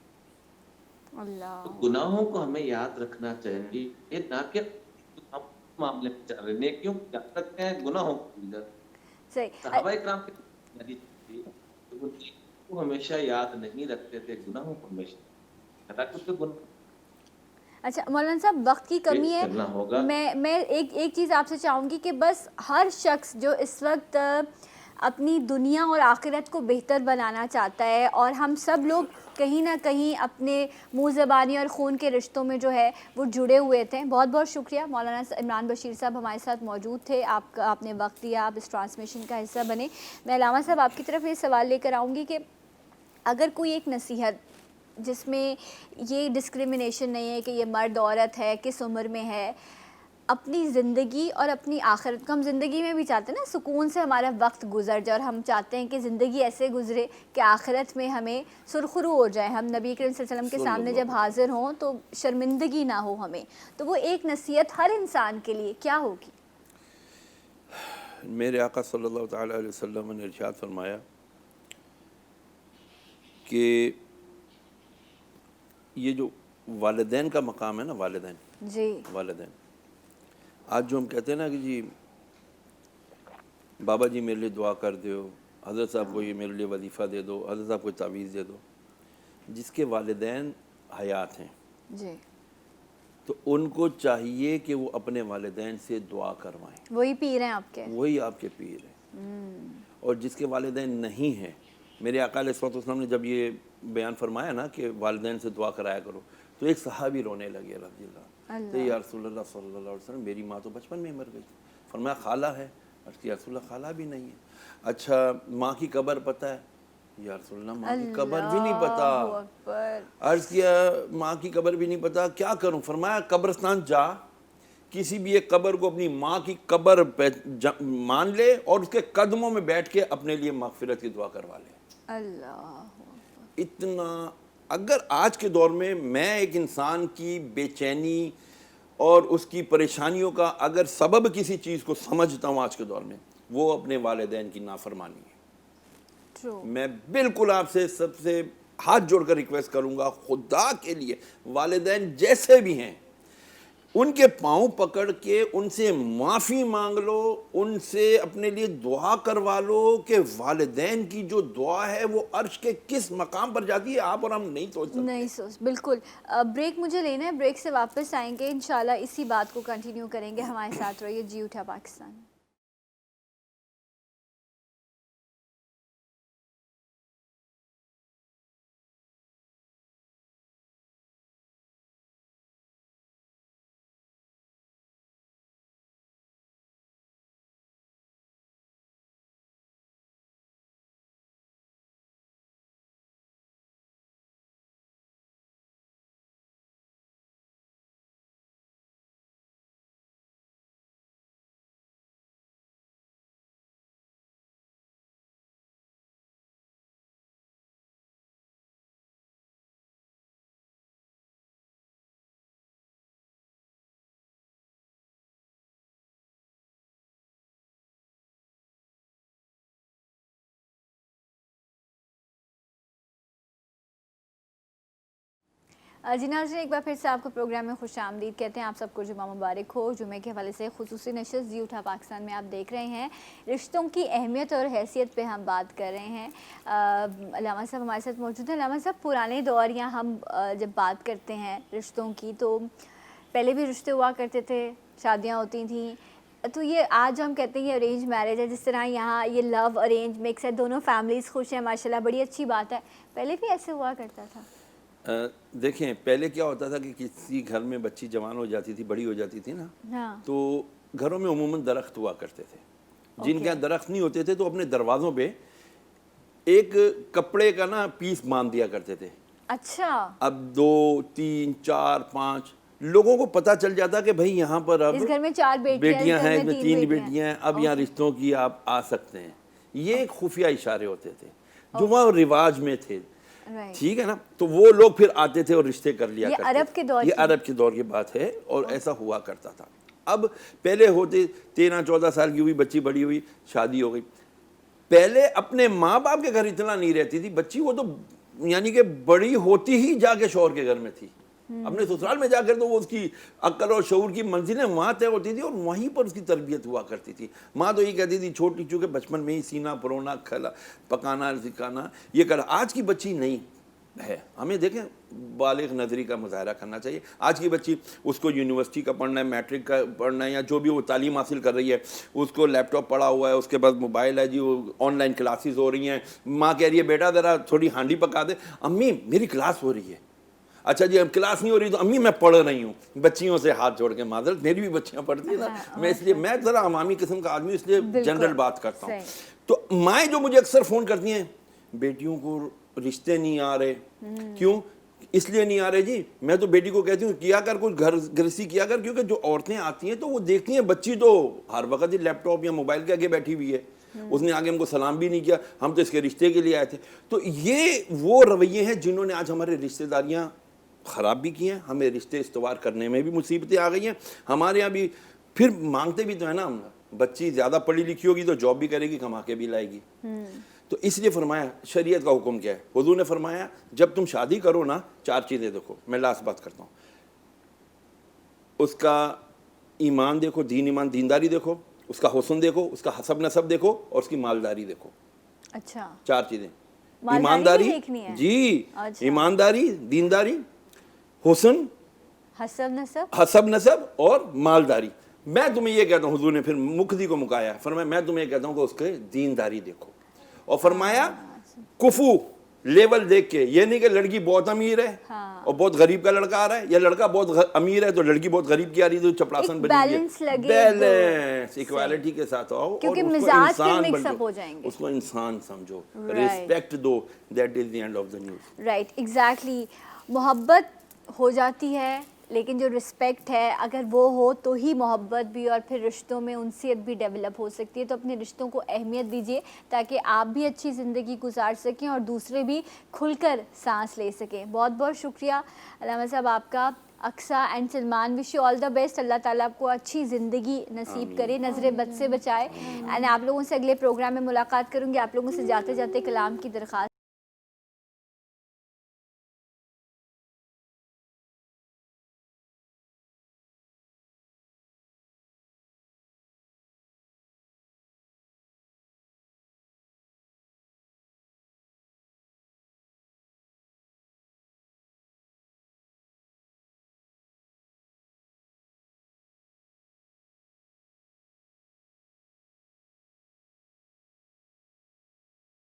اللہ. تو گناہوں کو ہمیں یاد رکھنا چاہیے, یہ نہ کہ ہم معاملے میں چل رہے نیکیوں کو یاد رکھتے ہیں گناہوں کو بھول جاتے ہیں. صحابہ اکرام کے وہ ہمیشہ یاد نہیں رکھتے تھے گناہوں کو ہمیشہ. اچھا مولانا صاحب وقت کی کمی ہے, میں ایک چیز آپ سے چاہوں گی کہ بس ہر شخص جو اس وقت اپنی دنیا اور آخرت کو بہتر بنانا چاہتا ہے، اور ہم سب لوگ کہیں نہ کہیں اپنے منہ زبانی اور خون کے رشتوں میں جو ہے وہ جڑے ہوئے تھے. بہت بہت شکریہ مولانا عمران بشیر صاحب ہمارے ساتھ موجود تھے، آپ نے وقت دیا، آپ اس ٹرانسمیشن کا حصہ بنے. میں علامہ صاحب آپ کی طرف یہ سوال لے کر آؤں گی کہ اگر کوئی ایک نصیحت جس میں یہ ڈسکریمنیشن نہیں ہے کہ یہ مرد عورت ہے، کس عمر میں ہے، اپنی زندگی اور اپنی آخرت کو، ہم زندگی میں بھی چاہتے ہیں نا سکون سے ہمارا وقت گزر جائے، اور ہم چاہتے ہیں کہ زندگی ایسے گزرے کہ آخرت میں ہمیں سرخرو ہو جائے، ہم نبی کریم صلی اللہ علیہ وسلم کے سامنے جب حاضر ہوں تو شرمندگی نہ ہو ہمیں. تو وہ ایک نصیحت ہر انسان کے لیے کیا ہوگی؟ میرے آقا صلی اللہ تعالیٰ علیہ وسلم نے ارشاد فرمایا کہ یہ جو والدین کا مقام ہے نا، والدین آج جو ہم کہتے ہیں نا کہ جی بابا جی میرے لیے دعا کر دو، حضرت صاحب کو یہ میرے لیے وظیفہ دے دو، حضرت صاحب کو تعویذ دے دو، جس کے والدین حیات ہیں جی تو ان کو چاہیے کہ وہ اپنے والدین سے دعا کروائیں. وہی پیر ہیں آپ کے؟ وہی آپ کے پیر ہیں. اور جس کے والدین نہیں ہیں، میرے آقا علیہ الصلوۃ والسلام نے جب یہ بیان فرمایا نا کہ والدین سے دعا کرایا کرو، تو ایک صحابی رونے لگے رضی اللہ، تو یا رسول اللہ صلی اللہ علیہ وسلم میری ماں تو بچپن میں مر گئی. فرمایا خالہ ہے؟ عرض کیا رسول اللہ خالہ بھی نہیں ہے. اچھا ماں کی قبر پتہ ہے؟ یا رسول اللہ ماں کی قبر بھی نہیں پتہ. عرض کیا ماں کی قبر بھی نہیں پتہ، کیا کروں؟ فرمایا قبرستان جا، کسی بھی ایک قبر کو اپنی ماں کی قبر پہ مان لے اور اس کے قدموں میں بیٹھ کے اپنے لیے مغفرت کی دعا کروا لے. اللہ اتنا اگر آج کے دور میں ایک انسان کی بے چینی اور اس کی پریشانیوں کا اگر سبب کسی چیز کو سمجھتا ہوں آج کے دور میں، وہ اپنے والدین کی نافرمانی ہے. میں بالکل آپ سے سب سے ہاتھ جوڑ کر ریکویسٹ کروں گا، خدا کے لیے والدین جیسے بھی ہیں ان کے پاؤں پکڑ کے ان سے معافی مانگ لو، ان سے اپنے لیے دعا کروا لو کہ والدین کی جو دعا ہے وہ عرش کے کس مقام پر جاتی ہے آپ اور ہم نہیں سوچ سکتے. بالکل. بریک مجھے لینا ہے، بریک سے واپس آئیں گے انشاءاللہ اسی بات کو کنٹینیو کریں گے. ہمارے ساتھ رہیے. جی اٹھا پاکستان. جی ناظرین، ایک بار پھر سے آپ کو پروگرام میں خوش آمدید کہتے ہیں. آپ سب کو جمعہ مبارک ہو. جمعے کے حوالے سے خصوصی نشست جی اٹھا پاکستان میں آپ دیکھ رہے ہیں. رشتوں کی اہمیت اور حیثیت پہ ہم بات کر رہے ہیں. علامہ صاحب ہمارے ساتھ موجود ہیں. علامہ صاحب پرانے دور یا ہم جب بات کرتے ہیں رشتوں کی تو پہلے بھی رشتے ہوا کرتے تھے، شادیاں ہوتی تھیں. تو یہ آج ہم کہتے ہیں یہ ارینج میرج ہے، جس طرح یہاں یہ لو ارینج مکس ہے، دونوں فیملیز خوش ہیں ماشاءاللہ، بڑی اچھی بات ہے. پہلے بھی ایسے ہوا کرتا تھا؟ دیکھیں پہلے کیا ہوتا تھا کہ کسی گھر میں بچی جوان ہو جاتی تھی، بڑی ہو جاتی تھی نا، تو گھروں میں عموماً درخت ہوا کرتے تھے. جن کے یہاں درخت نہیں ہوتے تھے تو اپنے دروازوں پہ ایک کپڑے کا نا پیس باندھ دیا کرتے تھے. اچھا. اب 2 3 4 5 لوگوں کو پتہ چل جاتا کہ بھئی یہاں پر اب اس گھر میں 4 بیٹیاں ہیں، اس میں 3 بیٹیاں ہیں، اب یہاں رشتوں کی آپ آ سکتے ہیں. یہ ایک خفیہ اشارے ہوتے تھے جو وہاں رواج میں تھے. ٹھیک ہے نا، تو وہ لوگ پھر آتے تھے اور رشتے کر لیا کرتے. یہ عرب کے دور کی بات ہے اور ایسا ہوا کرتا تھا. اب پہلے ہوتے 13 14 سال کی ہوئی بچی، بڑی ہوئی، شادی ہو گئی. پہلے اپنے ماں باپ کے گھر اتنا نہیں رہتی تھی بچی، وہ تو یعنی کہ بڑی ہوتی ہی جا کے شوہر کے گھر میں تھی. اپنے سسرال میں جا کر تو وہ اس کی عقل اور شعور کی منزلیں وہاں طے ہوتی تھی اور وہیں پر اس کی تربیت ہوا کرتی تھی. ماں تو یہ کہتی تھی چھوٹی چونکہ بچپن میں ہی سینہ پرونا، کھلا پکانا، سکھانا یہ کرا. آج کی بچی نہیں. ہے. ہمیں دیکھیں بالغ نظری کا مظاہرہ کرنا چاہیے. آج کی بچی اس کو یونیورسٹی کا پڑھنا ہے, میٹرک کا پڑھنا ہے, یا جو بھی وہ تعلیم حاصل کر رہی ہے, اس کو لیپ ٹاپ پڑا ہوا ہے, اس کے پاس موبائل ہے جی, وہ آن لائن کلاسز ہو رہی ہیں. ماں کہہ رہی ہے بیٹا ذرا تھوڑی ہانڈی پکا دے. امی میری کلاس ہو رہی ہے. اچھا جی اب کلاس نہیں ہو رہی تو امی میں پڑھ رہی ہوں. بچیوں سے ہاتھ جوڑ کے معذرت, میری بھی بچیاں پڑھتی ہیں نا, میں اس لیے میں ذرا عوامی قسم کا آدمی, اس لیے جنرل بات کرتا ہوں. تو مائیں جو مجھے اکثر فون کرتی ہیں, بیٹیوں کو رشتے نہیں آ رہے. کیوں؟ اس لیے نہیں آ رہے جی, میں تو بیٹی کو کہتی ہوں کیا کر کچھ گھر گرہستی کیا کر, کیونکہ جو عورتیں آتی ہیں تو وہ دیکھتی ہیں بچی تو ہر وقت ہی لیپ ٹاپ یا موبائل کے آگے بیٹھی ہوئی ہے, اس نے آگے ہم کو سلام بھی نہیں کیا, ہم تو اس کے رشتے کے لیے آئے تھے. تو یہ وہ رویے ہیں جنہوں نے آج ہمارے رشتے داریاں خراب بھی کی ہیں, ہمیں رشتے استوار کرنے میں بھی مصیبتیں آ گئی ہیں. ہمارے یہاں بھی پھر مانگتے بھی تو ہے نا, بچی زیادہ پڑھی لکھی ہوگی تو جاب بھی کرے گی, کما کے بھی لائے گی. تو اس لیے فرمایا شریعت کا حکم کیا ہے, حضور نے فرمایا جب تم شادی کرو نا 4 چیزیں دیکھو. میں لاسٹ بات کرتا ہوں, اس کا ایمان دیکھو, دین ایمان دینداری دیکھو, اس کا حسن دیکھو, اس کا حسب نسب دیکھو, اور اس کی مالداری دیکھو. اچھا 4 چیزیں. ایمانداری ایمانداری, جی ایمانداری, دینداری, حسن, حسب نسب اور مالداری. میں تمہیں یہ کہتا ہوں, حضور نے پھر مقتدی کو مکایا, فرمایا میں تمہیں یہ کہتا ہوں کہ اس کے دینداری دیکھو. اور فرمایا کفو لیول دیکھ کے, یہ نہیں کہ لڑکی بہت امیر ہے اور بہت غریب کا لڑکا آ رہا ہے, یا لڑکا بہت امیر ہے تو لڑکی بہت غریب کی آ رہی ہے تو چپڑاسن بنی ہوئی ہے. بیلنس, ایکوالٹی کے ساتھ آؤ, اور اس کو انسان بنو, اس کو انسان سمجھو, ریسپیکٹ دو, that is the end of the news. Right, exactly. محبت ہو جاتی ہے لیکن جو رسپیکٹ ہے اگر وہ ہو تو ہی محبت بھی, اور پھر رشتوں میں انسیت بھی ڈیولپ ہو سکتی ہے. تو اپنے رشتوں کو اہمیت دیجیے تاکہ آپ بھی اچھی زندگی گزار سکیں اور دوسرے بھی کھل کر سانس لے سکیں. بہت بہت شکریہ علامہ صاحب آپ کا. Aqsa and Salman wish you all the best. Allah تعالیٰ آپ کو اچھی زندگی نصیب کرے, نظر بد سے بچائے. اینڈ آپ لوگوں سے اگلے پروگرام میں ملاقات کروں گی. آپ لوگوں سے جاتے جاتے کلام کی درخواست